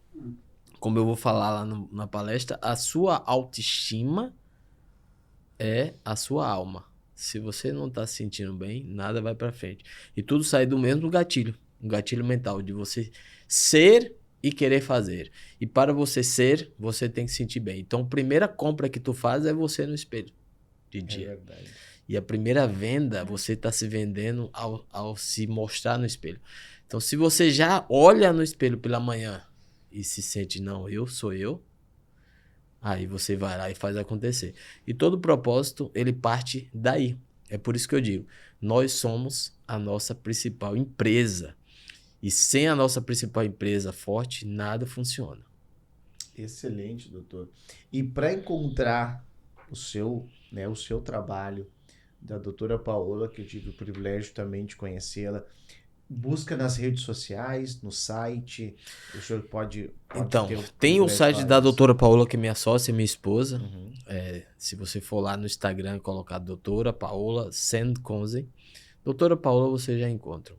Como eu vou falar lá na palestra, a sua autoestima é a sua alma. Se você não está se sentindo bem, nada vai para frente. E tudo sai do mesmo gatilho, um gatilho mental, de você ser e querer fazer. E para você ser, você tem que se sentir bem. Então, a primeira compra que tu faz é você no espelho de dia. É verdade. E a primeira venda, você está se vendendo ao se mostrar no espelho. Então, se você já olha no espelho pela manhã e se sente, não, eu sou eu, aí você vai lá e faz acontecer. E todo propósito, ele parte daí. É por isso que eu digo, nós somos a nossa principal empresa. E sem a nossa principal empresa forte, nada funciona. Excelente, doutor. E para encontrar o seu trabalho, da doutora Paola, que eu tive o privilégio também de conhecê-la, busca nas redes sociais, no site, o senhor pode Então, ter tem o privilégio site de da falar disso. doutora Paola, que é minha sócia, minha esposa. Uhum. Se você for lá no Instagram e colocar doutora Paola Sandconze, doutora Paola você já encontra.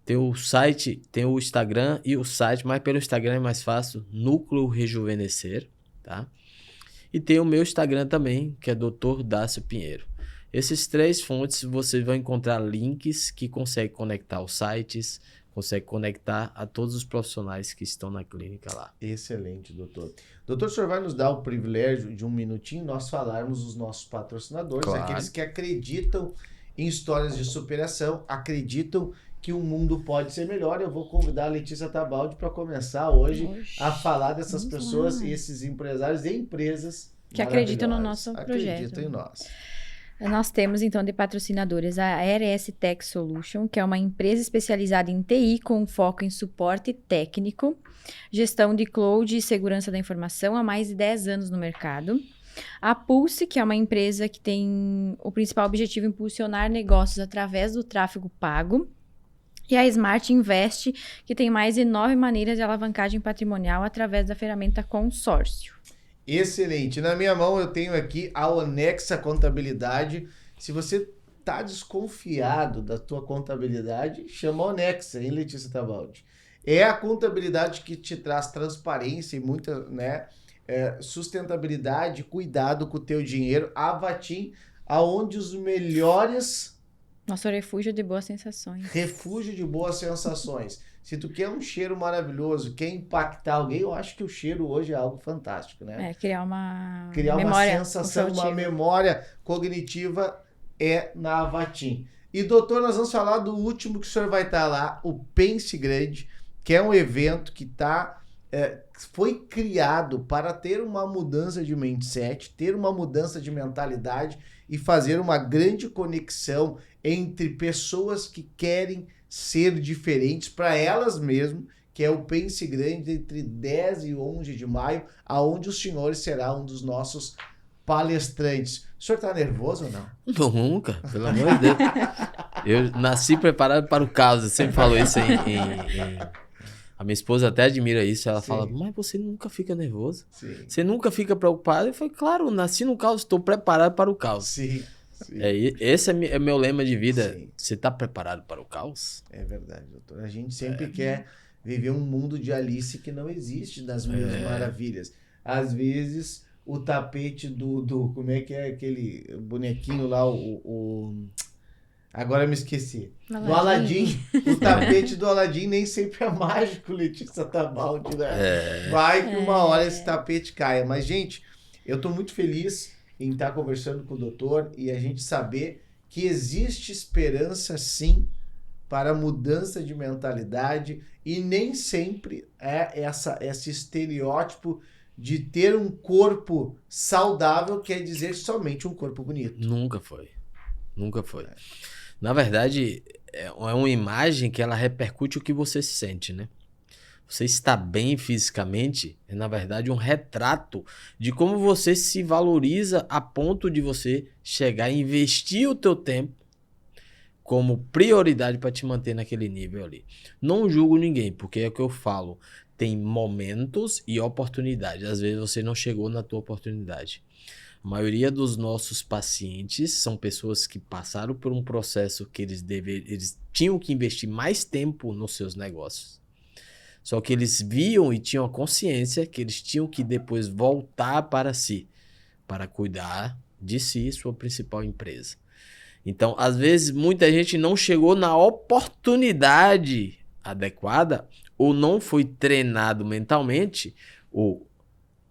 Tem o site, tem o Instagram e o site, mas pelo Instagram é mais fácil, Núcleo Rejuvenescer, tá? E tem o meu Instagram também, que é Dr. Dácio Pinheiro. Esses 3 fontes você vai encontrar links que conseguem conectar os sites, consegue conectar a todos os profissionais que estão na clínica lá. Excelente, doutor. Doutor, o senhor vai nos dar o privilégio de um minutinho nós falarmos dos nossos patrocinadores, Claro. aqueles que acreditam em histórias de superação, acreditam que o mundo pode ser melhor. Eu vou convidar a Letícia Tabaldi para começar hoje a falar dessas pessoas, esses empresários e empresas que acreditam no maravilhosas. nosso projeto. Acreditam em nós. Nós temos, então, de patrocinadores a RS Tech Solution, que é uma empresa especializada em TI com foco em suporte técnico, gestão de cloud e segurança da informação há mais de 10 anos no mercado. A Pulse, que é uma empresa que tem o principal objetivo em impulsionar negócios através do tráfego pago. E a Smart Invest, que tem mais de 9 maneiras de alavancagem patrimonial através da ferramenta Consórcio. Excelente. Na minha mão eu tenho aqui a Onexa Contabilidade. Se você está desconfiado da tua contabilidade, chama a Onexa, hein, Letícia Tabaldi? É a contabilidade que te traz transparência e muita, sustentabilidade, cuidado com o teu dinheiro. A Vatim, aonde os melhores... Nosso refúgio de boas sensações. Refúgio de boas sensações. Se tu quer um cheiro maravilhoso, quer impactar alguém, eu acho que o cheiro hoje é algo fantástico, né? Criar uma memória, sensação, uma memória cognitiva é na Avatim. E, doutor, nós vamos falar do último que o senhor vai estar lá, o Pense Grande, que é um evento que foi criado para ter uma mudança de mindset, ter uma mudança de mentalidade e fazer uma grande conexão entre pessoas que querem ser diferentes para elas mesmas, que é o Pense Grande, entre 10 e 11 de maio, aonde o senhor será um dos nossos palestrantes. O senhor está nervoso ou não? Nunca, pelo amor de Deus. Eu nasci preparado para o caos, eu sempre falo isso A minha esposa até admira isso, ela fala, mas você nunca fica nervoso? Sim. Você nunca fica preocupado? Eu falei, claro, nasci no caos, estou preparado para o caos. Sim. Esse é meu lema de vida. Sim. Você está preparado para o caos? É verdade, doutor. A gente sempre quer viver um mundo de Alice que não existe nas Mil Maravilhas. Às vezes, o tapete do como é que é aquele bonequinho lá, agora eu me esqueci. Do Aladim. O tapete do Aladim nem sempre é mágico, Letícia Tabaldi, né? Vai que uma hora esse tapete caia. Mas, gente, eu estou muito feliz em estar conversando com o doutor e a gente saber que existe esperança, sim, para mudança de mentalidade e nem sempre é esse estereótipo de ter um corpo saudável quer dizer somente um corpo bonito. Nunca foi. Nunca foi. Na verdade, é uma imagem que ela repercute o que você sente, né? Você está bem fisicamente é, na verdade, um retrato de como você se valoriza a ponto de você chegar a investir o teu tempo como prioridade para te manter naquele nível ali. Não julgo ninguém, porque é o que eu falo. Tem momentos e oportunidades. Às vezes você não chegou na tua oportunidade. A maioria dos nossos pacientes são pessoas que passaram por um processo que eles tinham que investir mais tempo nos seus negócios. Só que eles viam e tinham a consciência que eles tinham que depois voltar para si, para cuidar de si, sua principal empresa. Então, às vezes, muita gente não chegou na oportunidade adequada ou não foi treinado mentalmente ou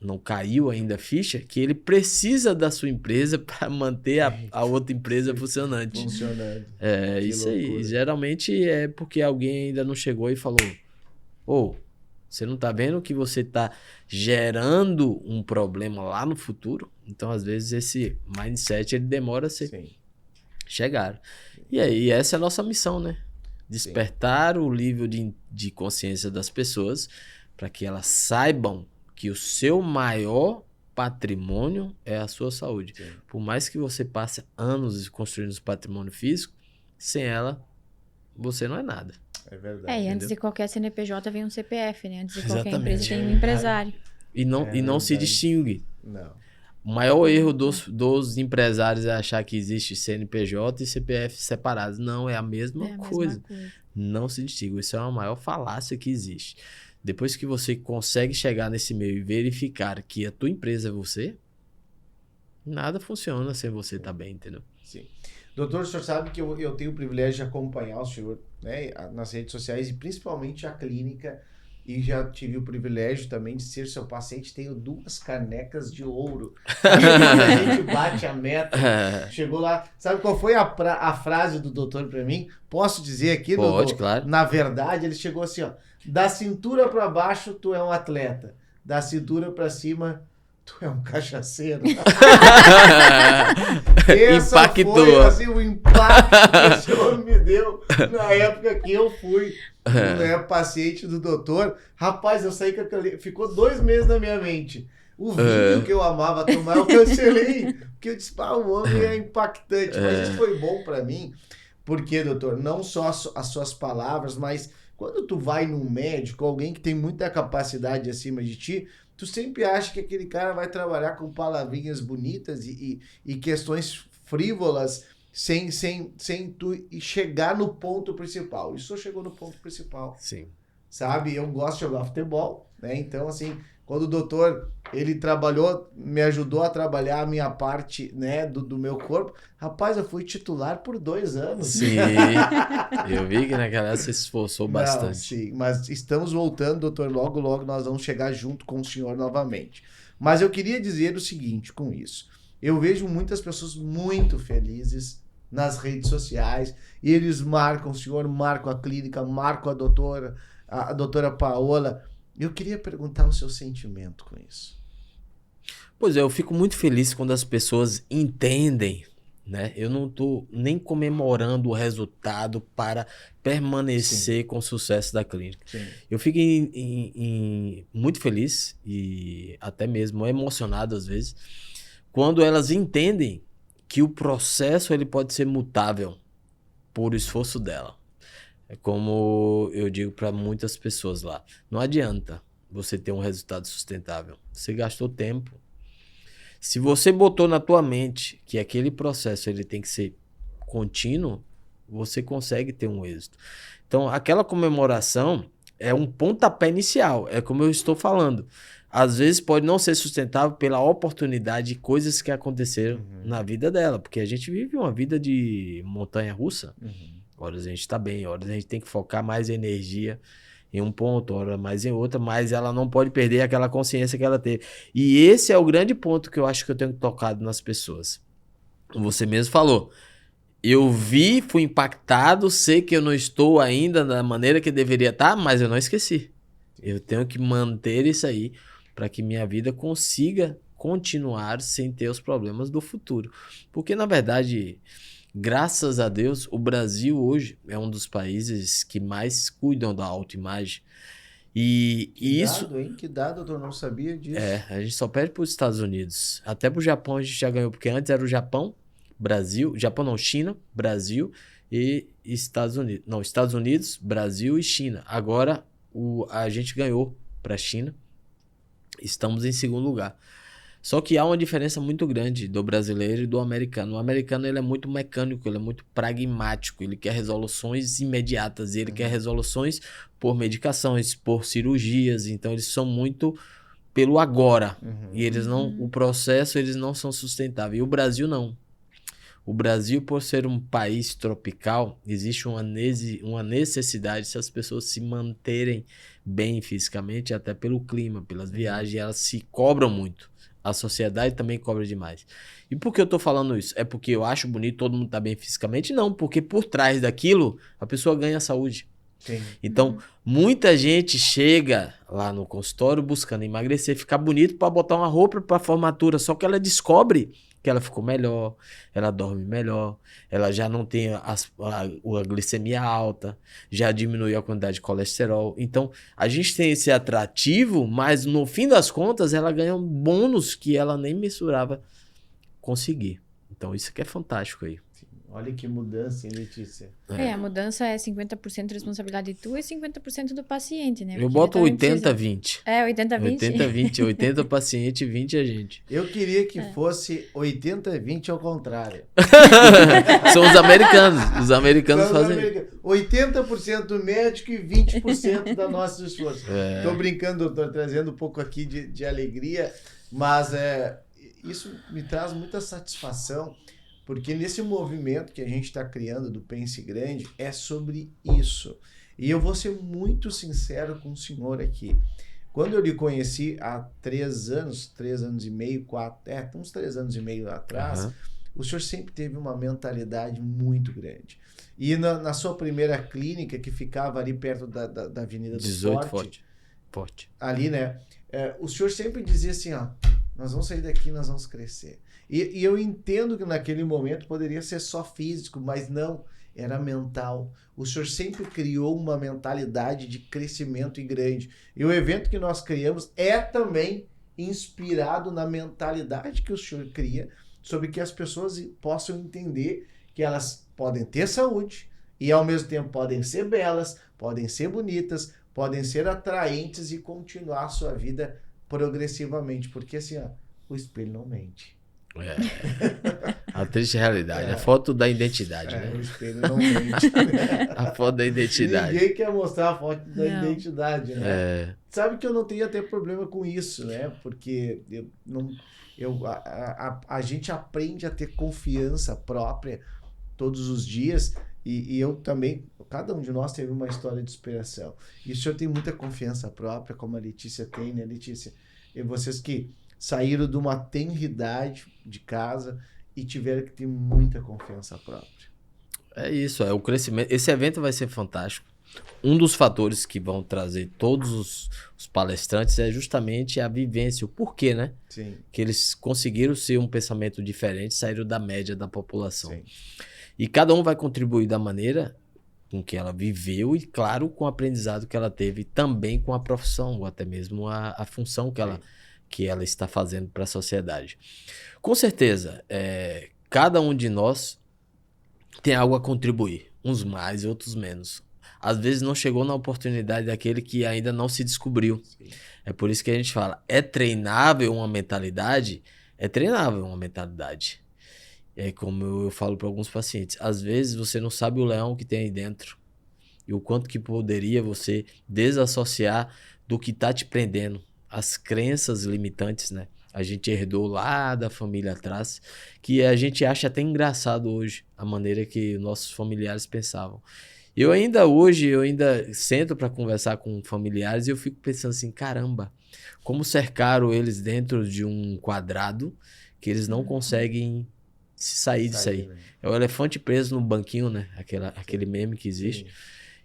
não caiu ainda a ficha, que ele precisa da sua empresa para manter a outra empresa funcionante. Funcionando. É, Que isso aí. loucura. Geralmente é porque alguém ainda não chegou e falou: ô, você não tá vendo que você tá gerando um problema lá no futuro? Então, às vezes, esse mindset ele demora a ser Sim. chegar. E aí, essa é a nossa missão, né? Despertar o nível de consciência das pessoas para que elas saibam que o seu maior patrimônio é a sua saúde. Sim. Por mais que você passe anos construindo esse patrimônio físico, sem ela, você não é nada. É verdade. E antes entendeu? de qualquer CNPJ vem um CPF, né? Antes de qualquer Exatamente. empresa tem um empresário. E não se verdade. distingue. Não. O maior erro dos empresários é achar que existe CNPJ e CPF separados. Não, é a mesma É a mesma coisa. coisa. Não se distingue. Isso é uma maior falácia que existe. Depois que você consegue chegar nesse meio e verificar que a tua empresa é você, nada funciona sem você estar bem, entendeu? Sim. Doutor, o senhor sabe que eu tenho o privilégio de acompanhar o senhor, né, nas redes sociais e principalmente a clínica, e já tive o privilégio também de ser seu paciente. Tenho 2 canecas de ouro. A gente bate a meta. Chegou lá. Sabe qual foi a frase do doutor para mim? Posso dizer aqui, Pode, doutor? claro. Na verdade, ele chegou assim, ó. Da cintura para baixo, tu é um atleta. Da cintura para cima, tu é um cachaceiro. Essa Impactou. foi assim, o impacto que o senhor me deu na época que eu fui paciente do doutor. Rapaz, eu saí com aquele... Ficou 2 meses na minha mente. O vinho que eu amava tomar, eu cancelei. Porque eu disse, o homem é impactante. Mas isso foi bom pra mim. Porque, doutor, não só as suas palavras, mas quando tu vai num médico, alguém que tem muita capacidade acima de ti, tu sempre acha que aquele cara vai trabalhar com palavrinhas bonitas e questões frívolas sem tu chegar no ponto principal. Isso chegou no ponto principal. Sim. Sabe? Eu gosto de jogar futebol, né? Então, assim, quando o doutor, ele trabalhou, me ajudou a trabalhar a minha parte, né, do meu corpo, rapaz, eu fui titular por 2 anos. Sim. Eu vi que naquela época você se esforçou bastante. Não, sim, mas estamos voltando, doutor, logo, logo nós vamos chegar junto com o senhor novamente. Mas eu queria dizer o seguinte com isso. Eu vejo muitas pessoas muito felizes nas redes sociais e eles marcam o senhor, marcam a clínica, marcam a doutora Paola. Eu queria perguntar o seu sentimento com isso. Pois é, eu fico muito feliz quando as pessoas entendem, né? Eu não estou nem comemorando o resultado para permanecer com o sucesso da clínica. Sim. Eu fico muito feliz e até mesmo emocionado às vezes quando elas entendem que o processo ele pode ser mutável por esforço dela. É como eu digo para muitas pessoas lá. Não adianta você ter um resultado sustentável. Você gastou tempo. Se você botou na tua mente que aquele processo ele tem que ser contínuo, você consegue ter um êxito. Então, aquela comemoração é um pontapé inicial. É como eu estou falando. Às vezes pode não ser sustentável pela oportunidade de coisas que aconteceram na vida dela. Porque a gente vive uma vida de montanha-russa. Horas a gente está bem, horas a gente tem que focar mais energia em um ponto, horas mais em outra, mas ela não pode perder aquela consciência que ela teve. E esse é o grande ponto que eu acho que eu tenho tocado nas pessoas. Você mesmo falou. Eu vi, fui impactado, sei que eu não estou ainda da maneira que deveria estar, mas eu não esqueci. Eu tenho que manter isso aí para que minha vida consiga continuar sem ter os problemas do futuro. Porque, na verdade, graças a Deus, o Brasil hoje é um dos países que mais cuidam da autoimagem. E isso... Dado, hein? Que dado, doutor? Não sabia disso. A gente só perde para os Estados Unidos. Até para o Japão a gente já ganhou, porque antes era o Japão, Brasil, Japão não, China, Brasil e Estados Unidos. Não, Estados Unidos, Brasil e China. Agora a gente ganhou para a China. Estamos em segundo lugar. Só que há uma diferença muito grande do brasileiro e do americano. O americano ele é muito mecânico, ele é muito pragmático, ele quer resoluções imediatas, ele quer resoluções por medicações, por cirurgias, então eles são muito pelo agora. E eles não, o processo eles não são sustentáveis. E o Brasil não. O Brasil, por ser um país tropical, existe uma necessidade se as pessoas se manterem bem fisicamente, até pelo clima, pelas viagens, elas se cobram muito. A sociedade também cobra demais. E por que eu tô falando isso? É porque eu acho bonito todo mundo tá bem fisicamente? Não, porque por trás daquilo, a pessoa ganha saúde. Sim. Então, muita gente chega lá no consultório buscando emagrecer, ficar bonito para botar uma roupa para formatura, só que ela descobre que ela ficou melhor, ela dorme melhor, ela já não tem a glicemia alta, já diminuiu a quantidade de colesterol. Então, a gente tem esse atrativo, mas no fim das contas, ela ganha um bônus que ela nem mensurava conseguir. Então, isso aqui é fantástico aí. Olha que mudança, hein, Letícia? A mudança é 50% responsabilidade tua e 50% do paciente, né? Eu Porque boto ele também 80-20. 80-20? 80-20, 80 paciente, 20 a gente. Eu queria que fosse 80-20 ao contrário. São os americanos. Os americanos fazem. 80% médico e 20% da nossa esforço. Tô brincando, doutor, trazendo um pouco aqui de alegria, mas isso me traz muita satisfação, porque nesse movimento que a gente está criando do Pense Grande, é sobre isso. E eu vou ser muito sincero com o senhor aqui. Quando eu lhe conheci há 3 anos e meio, 4, uns 3 anos e meio atrás, o senhor sempre teve uma mentalidade muito grande. E na sua primeira clínica, que ficava ali perto da Avenida do 18 Forte, ali, né? O senhor sempre dizia assim, ó, nós vamos sair daqui, nós vamos crescer. E eu entendo que naquele momento poderia ser só físico, mas não, era mental. O senhor sempre criou uma mentalidade de crescimento grande. E o evento que nós criamos é também inspirado na mentalidade que o senhor cria, sobre que as pessoas possam entender que elas podem ter saúde e ao mesmo tempo podem ser belas, podem ser bonitas, podem ser atraentes e continuar a sua vida progressivamente. Porque assim, ó, o espelho não mente. A triste realidade. A foto da identidade, né? O espelho não mente. A foto da identidade. Ninguém quer mostrar a foto da identidade, né? Sabe que eu não tenho até problema com isso, né? Porque a gente aprende a ter confiança própria todos os dias e eu também, cada um de nós teve uma história de superação. E o senhor tem muita confiança própria, como a Letícia tem, né, Letícia? E vocês que saíram de uma tenridade de casa e tiveram que ter muita confiança própria. É isso, é o crescimento. Esse evento vai ser fantástico. Um dos fatores que vão trazer todos os palestrantes é justamente a vivência, o porquê, né? Sim. Que eles conseguiram ser um pensamento diferente, saíram da média da população. Sim. E cada um vai contribuir da maneira com que ela viveu e, claro, com o aprendizado que ela teve também com a profissão, ou até mesmo a função que ela está fazendo para a sociedade. Com certeza, cada um de nós tem algo a contribuir, uns mais e outros menos. Às vezes não chegou na oportunidade daquele que ainda não se descobriu. Sim. É por isso que a gente fala, é treinável uma mentalidade? É treinável uma mentalidade. É como eu falo para alguns pacientes, às vezes você não sabe o leão que tem aí dentro e o quanto que poderia você desassociar do que está te prendendo. As crenças limitantes, né? A gente herdou lá da família atrás, que a gente acha até engraçado hoje, a maneira que nossos familiares pensavam. Eu ainda sento para conversar com familiares e eu fico pensando assim, caramba, como cercaram eles dentro de um quadrado que eles não conseguem sair disso aí. Né? É o elefante preso no banquinho, né? Aquele meme que existe. Sim.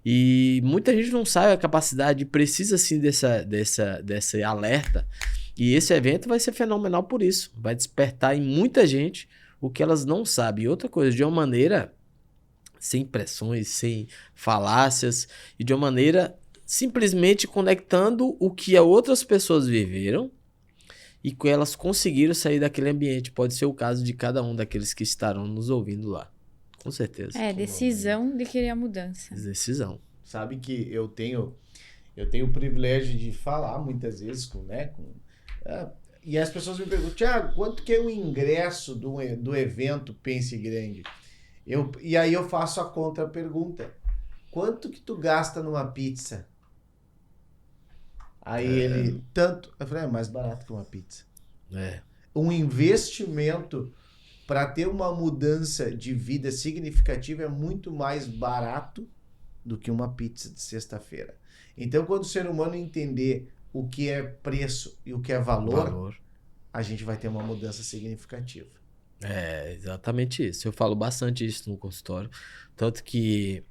E muita gente não sabe a capacidade, precisa sim desse alerta. E esse evento vai ser fenomenal por isso. Vai despertar em muita gente o que elas não sabem. E outra coisa, de uma maneira sem pressões, sem falácias, e de uma maneira simplesmente conectando o que outras pessoas viveram e que elas conseguiram sair daquele ambiente. Pode ser o caso de cada um daqueles que estarão nos ouvindo lá. Com certeza. Decisão de querer a mudança. Decisão. Sabe que eu tenho o privilégio de falar muitas vezes e as pessoas me perguntam, Thiago, quanto que é o ingresso do evento Pense Grande? E aí eu faço a contra-pergunta. Quanto que tu gasta numa pizza? Aí tanto. Eu falei, é mais barato que uma pizza. Um investimento para ter uma mudança de vida significativa é muito mais barato do que uma pizza de sexta-feira. Então, quando o ser humano entender o que é preço e o que é valor, a gente vai ter uma mudança significativa. É exatamente isso. Eu falo bastante isso no consultório. Tanto que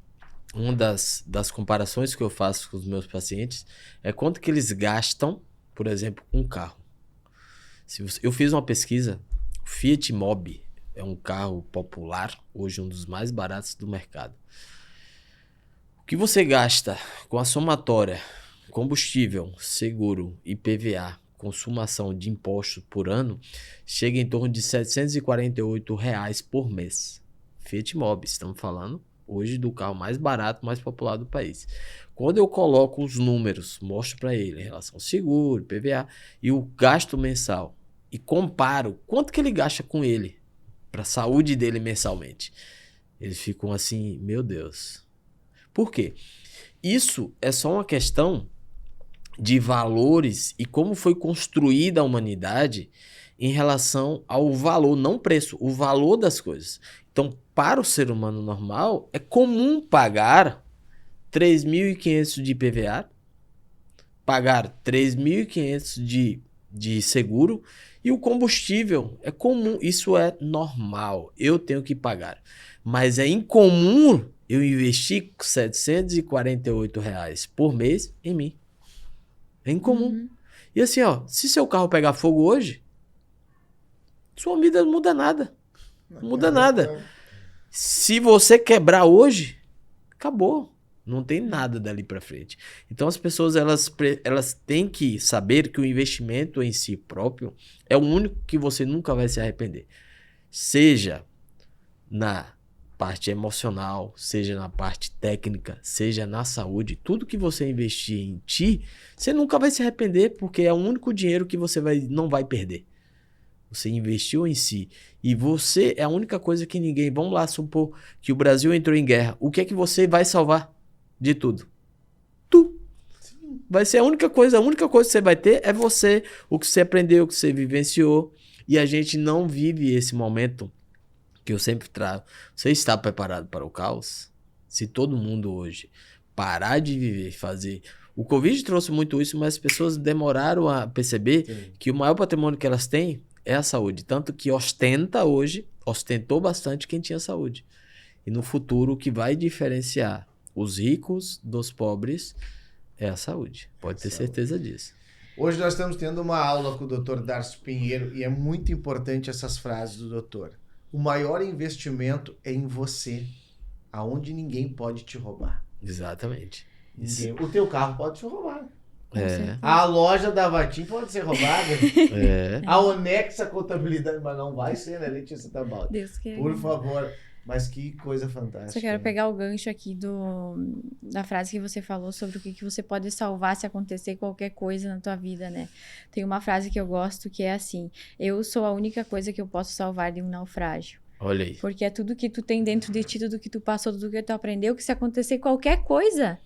uma das comparações que eu faço com os meus pacientes é quanto que eles gastam, por exemplo, com um carro. Eu fiz uma pesquisa, o Fiat Mobi é um carro popular, hoje um dos mais baratos do mercado. O que você gasta com a somatória, combustível, seguro, IPVA, consumação de impostos por ano, chega em torno de R$ 748 por mês. Fiat Mobi, estamos falando hoje do carro mais barato, mais popular do país. Quando eu coloco os números, mostro para ele em relação ao seguro, IPVA e o gasto mensal e comparo quanto que ele gasta com ele para a saúde dele mensalmente, eles ficam assim, meu Deus. Por quê? Isso é só uma questão de valores e como foi construída a humanidade em relação ao valor, não preço, o valor das coisas. Então, para o ser humano normal, é comum pagar 3.500 de IPVA, pagar 3.500 de seguro e o combustível é comum, isso é normal, eu tenho que pagar. Mas é incomum eu investir R$ 748 por mês em mim. É incomum. Uhum. E assim, ó, se seu carro pegar fogo hoje, sua vida não muda nada. Não muda nada. Se você quebrar hoje, acabou. Não tem nada dali para frente. Então as pessoas elas têm que saber que o investimento em si próprio é o único que você nunca vai se arrepender. Seja na parte emocional, seja na parte técnica, seja na saúde, tudo que você investir em ti, você nunca vai se arrepender, porque é o único dinheiro que você não vai perder. Você investiu em si. E você é a única coisa que ninguém... Vamos lá supor que o Brasil entrou em guerra. O que é que você vai salvar de tudo? Tu. Sim. Vai ser a única coisa que você vai ter é você, o que você aprendeu, o que você vivenciou. E a gente não vive esse momento que eu sempre trago. Você está preparado para o caos? Se todo mundo hoje parar de viver e fazer... O Covid trouxe muito isso, mas as pessoas demoraram a perceber que o maior patrimônio que elas têm é a saúde. Tanto que ostentou bastante quem tinha saúde. E no futuro, o que vai diferenciar os ricos dos pobres é a saúde. Pode ter certeza disso. Hoje nós estamos tendo uma aula com o Dr. Darcio Pinheiro e é muito importante essas frases do doutor. O maior investimento é em você, aonde ninguém pode te roubar. Exatamente. O teu carro pode te roubar. É. A loja da Vatim pode ser roubada. É. A Onexa Contabilidade, mas não vai ser, né, Letícia Tabaldi? Deus queira. Por favor. Mas que coisa fantástica. Só quero pegar o gancho aqui da frase que você falou sobre o que você pode salvar se acontecer qualquer coisa na tua vida, né? Tem uma frase que eu gosto que é assim: eu sou a única coisa que eu posso salvar de um naufrágio. Olha aí. Porque é tudo que tu tem dentro de ti, tudo que tu passou, tudo que tu aprendeu, que se acontecer qualquer coisa,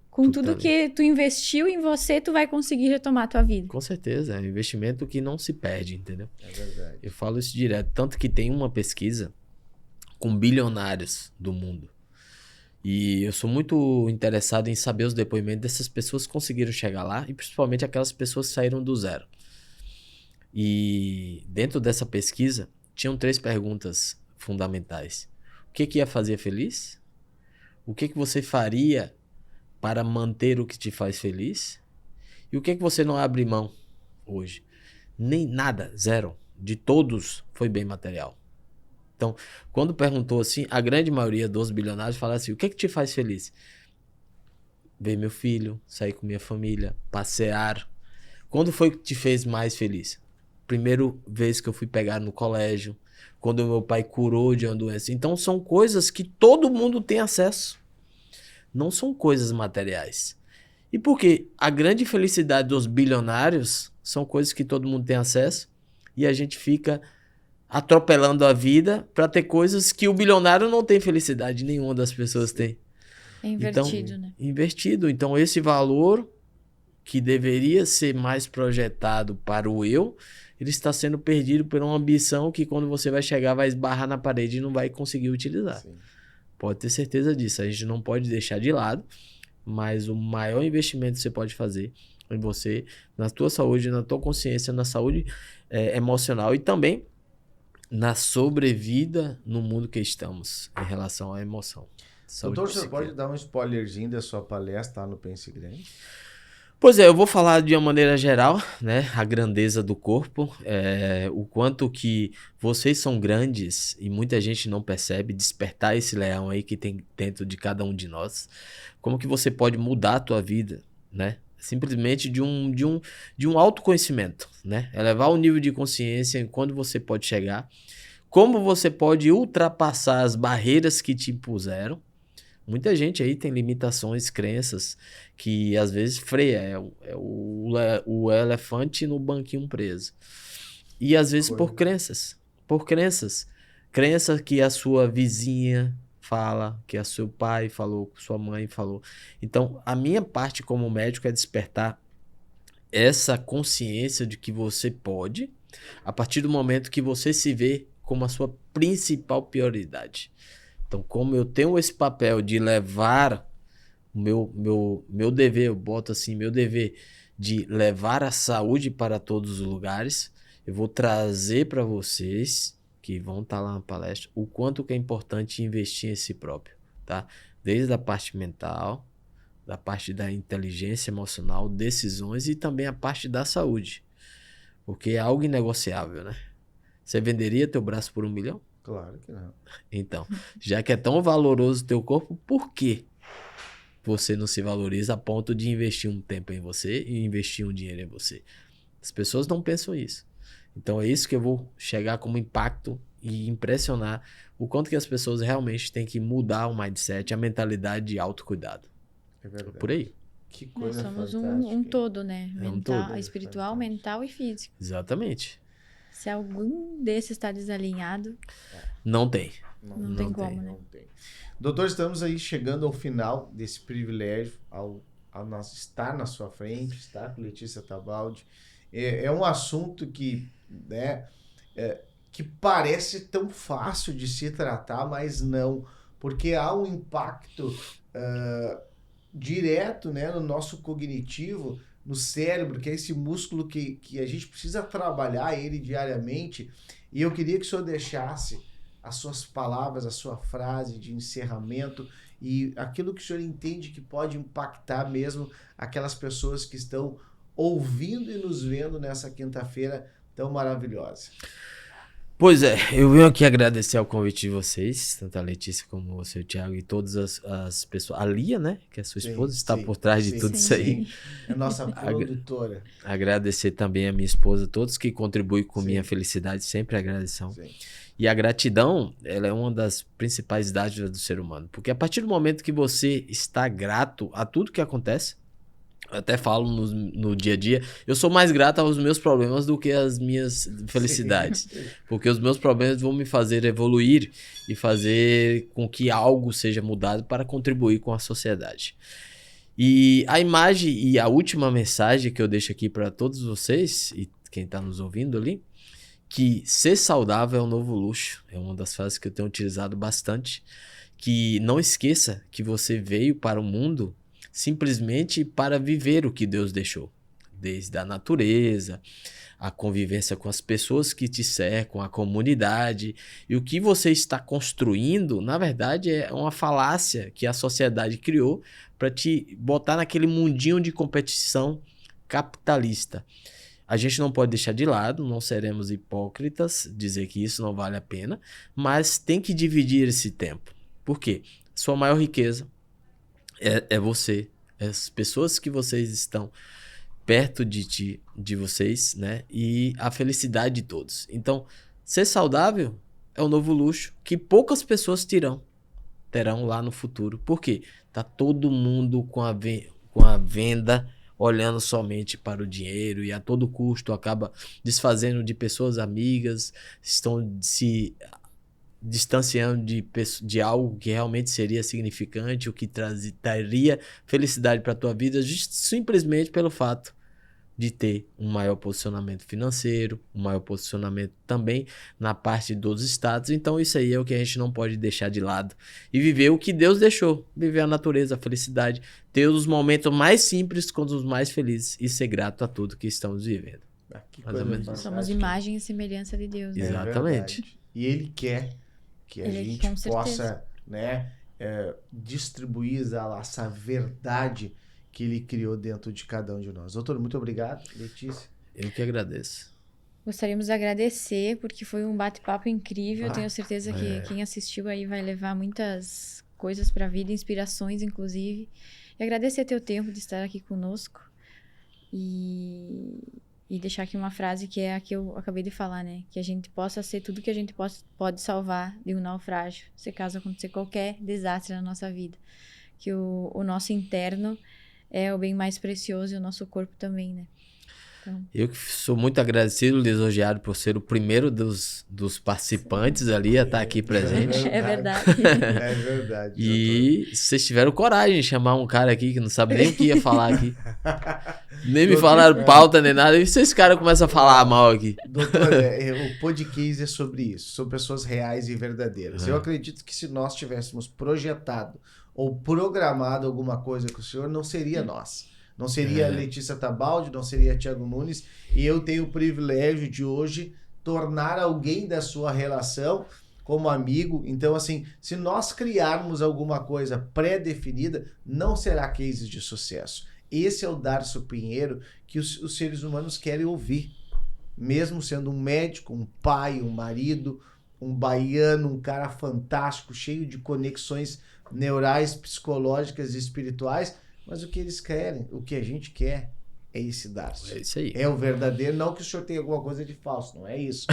com tudo que tu investiu em você, tu vai conseguir retomar a tua vida. Com certeza, é um investimento que não se perde, entendeu? É verdade. Eu falo isso direto, tanto que tem uma pesquisa com bilionários do mundo. E eu sou muito interessado em saber os depoimentos dessas pessoas que conseguiram chegar lá, e principalmente aquelas pessoas que saíram do zero. E dentro dessa pesquisa, tinham 3 perguntas fundamentais. O que ia fazer feliz? O que você faria para manter o que te faz feliz? E o que você não abre mão hoje? Nem nada, zero. De todos foi bem material. Então, quando perguntou assim, a grande maioria dos bilionários fala assim: o que te faz feliz? Ver meu filho, sair com minha família, passear. Quando foi que te fez mais feliz? Primeira vez que eu fui pegar no colégio, quando meu pai curou de uma doença. Então, são coisas que todo mundo tem acesso. Não são coisas materiais. E por quê? A grande felicidade dos bilionários são coisas que todo mundo tem acesso e a gente fica atropelando a vida para ter coisas que o bilionário não tem felicidade, nenhuma das pessoas tem. É invertido, então, né? Invertido. Então, esse valor que deveria ser mais projetado para o eu, ele está sendo perdido por uma ambição que quando você vai chegar vai esbarrar na parede e não vai conseguir utilizar. Sim. Pode ter certeza disso. A gente não pode deixar de lado, mas o maior investimento que você pode fazer em você, na tua saúde, na tua consciência, na saúde emocional e também na sobrevida no mundo que estamos em relação à emoção. Doutor, você pode dar um spoilerzinho da sua palestra lá no Pense Grande? Pois é, eu vou falar de uma maneira geral, né? A grandeza do corpo, o quanto que vocês são grandes e muita gente não percebe, despertar esse leão aí que tem dentro de cada um de nós. Como que você pode mudar a tua vida, né? Simplesmente de um autoconhecimento, né? Elevar o nível de consciência em quando você pode chegar, como você pode ultrapassar as barreiras que te impuseram. Muita gente aí tem limitações, crenças, que às vezes freia. O elefante no banquinho preso. E às vezes por crenças. Por crenças. Crença que a sua vizinha fala, que a seu pai falou, que sua mãe falou. Então, a minha parte como médico é despertar essa consciência de que você pode, a partir do momento que você se vê como a sua principal prioridade. Então, como eu tenho esse papel de levar o meu dever, eu boto assim, meu dever de levar a saúde para todos os lugares, eu vou trazer para vocês, que vão estar lá na palestra, o quanto que é importante investir em si próprio, tá? Desde a parte mental, da parte da inteligência emocional, decisões e também a parte da saúde. Porque é algo inegociável, né? Você venderia teu braço por 1 milhão? Claro que não. Então, já que é tão valoroso o teu corpo, por que você não se valoriza a ponto de investir um tempo em você e investir um dinheiro em você? As pessoas não pensam isso. Então é isso que eu vou chegar como impacto e impressionar o quanto que as pessoas realmente têm que mudar o mindset, a mentalidade de autocuidado. É verdade. Por aí. Que Nós coisa somos fantástica. um todo, né? É um Mental, todo. espiritual, Fantástico. mental e físico. Exatamente. Se algum desses está desalinhado, Não tem. não tem como, né? Não tem. Doutor, estamos aí chegando ao final desse privilégio, ao estar na sua frente, estar com Letícia Tabaldi. É um assunto que, né, que parece tão fácil de se tratar, mas não, porque há um impacto direto, né, no nosso cognitivo, no cérebro, que é esse músculo que a gente precisa trabalhar ele diariamente. E eu queria que o senhor deixasse as suas palavras, a sua frase de encerramento e aquilo que o senhor entende que pode impactar mesmo aquelas pessoas que estão ouvindo e nos vendo nessa quinta-feira tão maravilhosa. Pois é, eu venho aqui agradecer ao convite de vocês, tanto a Letícia como você, o Thiago, e todas as pessoas. A Lia, né, que é sua esposa, está por trás de tudo isso aí. É nossa produtora. Agradecer também a minha esposa, todos que contribuem com minha felicidade, sempre a gratidão. Sim. E a gratidão, ela é uma das principais dádivas do ser humano. Porque a partir do momento que você está grato a tudo que acontece, eu até falo no dia a dia, eu sou mais grato aos meus problemas do que às minhas felicidades. Sim. Porque os meus problemas vão me fazer evoluir e fazer com que algo seja mudado para contribuir com a sociedade. E a imagem e a última mensagem que eu deixo aqui para todos vocês, e quem está nos ouvindo ali, que ser saudável é um novo luxo. É uma das frases que eu tenho utilizado bastante. Que não esqueça que você veio para o mundo simplesmente para viver o que Deus deixou. Desde a natureza, a convivência com as pessoas que te cercam, a comunidade. E o que você está construindo, na verdade, é uma falácia que a sociedade criou para te botar naquele mundinho de competição capitalista. A gente não pode deixar de lado, não seremos hipócritas, dizer que isso não vale a pena, mas tem que dividir esse tempo. Por quê? Sua maior riqueza é você, as pessoas que vocês estão perto de vocês, né? E a felicidade de todos. Então, ser saudável é um novo luxo que poucas pessoas terão lá no futuro. Por quê? Tá todo mundo com a venda olhando somente para o dinheiro e a todo custo acaba desfazendo de pessoas amigas, estão se distanciando de algo que realmente seria significante, o que traria felicidade para a tua vida, simplesmente pelo fato de ter um maior posicionamento financeiro, um maior posicionamento também na parte dos status. Então isso aí é o que a gente não pode deixar de lado. E viver o que Deus deixou. Viver a natureza, a felicidade. Ter os momentos mais simples com os mais felizes. E ser grato a tudo que estamos vivendo. Mais ou menos. Somos imagem e semelhança de Deus. Né? Exatamente. E Ele quer que a gente possa, né, distribuir essa verdade que Ele criou dentro de cada um de nós. Doutor, muito obrigado. Letícia. Eu que agradeço. Gostaríamos de agradecer, porque foi um bate-papo incrível. Tenho certeza que quem assistiu aí vai levar muitas coisas para a vida, inspirações, inclusive. E agradecer teu tempo de estar aqui conosco. E deixar aqui uma frase que é a que eu acabei de falar, né? Que a gente possa ser tudo que a gente pode salvar de um naufrágio, se caso acontecer qualquer desastre na nossa vida. Que o nosso interno é o bem mais precioso e o nosso corpo também, né? Então... Eu que sou muito agradecido, lisonjeado, por ser o primeiro dos participantes ali a estar aqui presente. É verdade. É verdade. E vocês tiveram coragem de chamar um cara aqui que não sabe nem o que ia falar aqui. Nem me falaram pauta nem nada. E se esse cara começa a falar mal aqui? Doutor, o podcast é sobre isso. São pessoas reais e verdadeiras. Eu acredito que se nós tivéssemos projetado ou programado alguma coisa com o senhor, não seria nós. Não seria Letícia Tabaldi, não seria Thiago Nunes. E eu tenho o privilégio de hoje tornar alguém da sua relação como amigo. Então, assim, se nós criarmos alguma coisa pré-definida, não será case de sucesso. Esse é o Darcio Pinheiro que os seres humanos querem ouvir. Mesmo sendo um médico, um pai, um marido, um baiano, um cara fantástico, cheio de conexões neurais, psicológicas e espirituais, mas o que eles querem, o que a gente quer é esse Darcio. É isso aí. É o verdadeiro, não que o senhor tenha alguma coisa de falso, não é isso.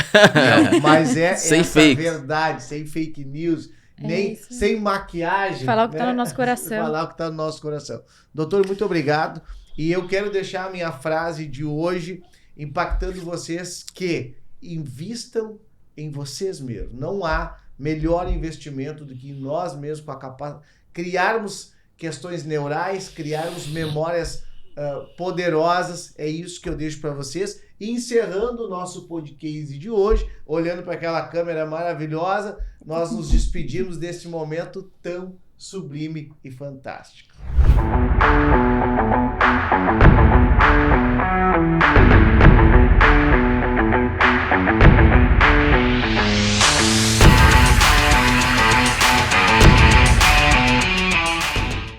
Mas é sem essa fake. Verdade, sem fake news, nem sem maquiagem. Falar o que está no nosso coração. Falar o que está no nosso coração. Doutor, muito obrigado. E eu quero deixar a minha frase de hoje impactando vocês que invistam em vocês mesmos. Não há melhor investimento do que nós mesmos com a capacidade criarmos questões neurais, criarmos memórias poderosas. É isso que eu deixo para vocês. E encerrando o nosso podcast de hoje, olhando para aquela câmera maravilhosa, nós nos despedimos desse momento tão sublime e fantástico.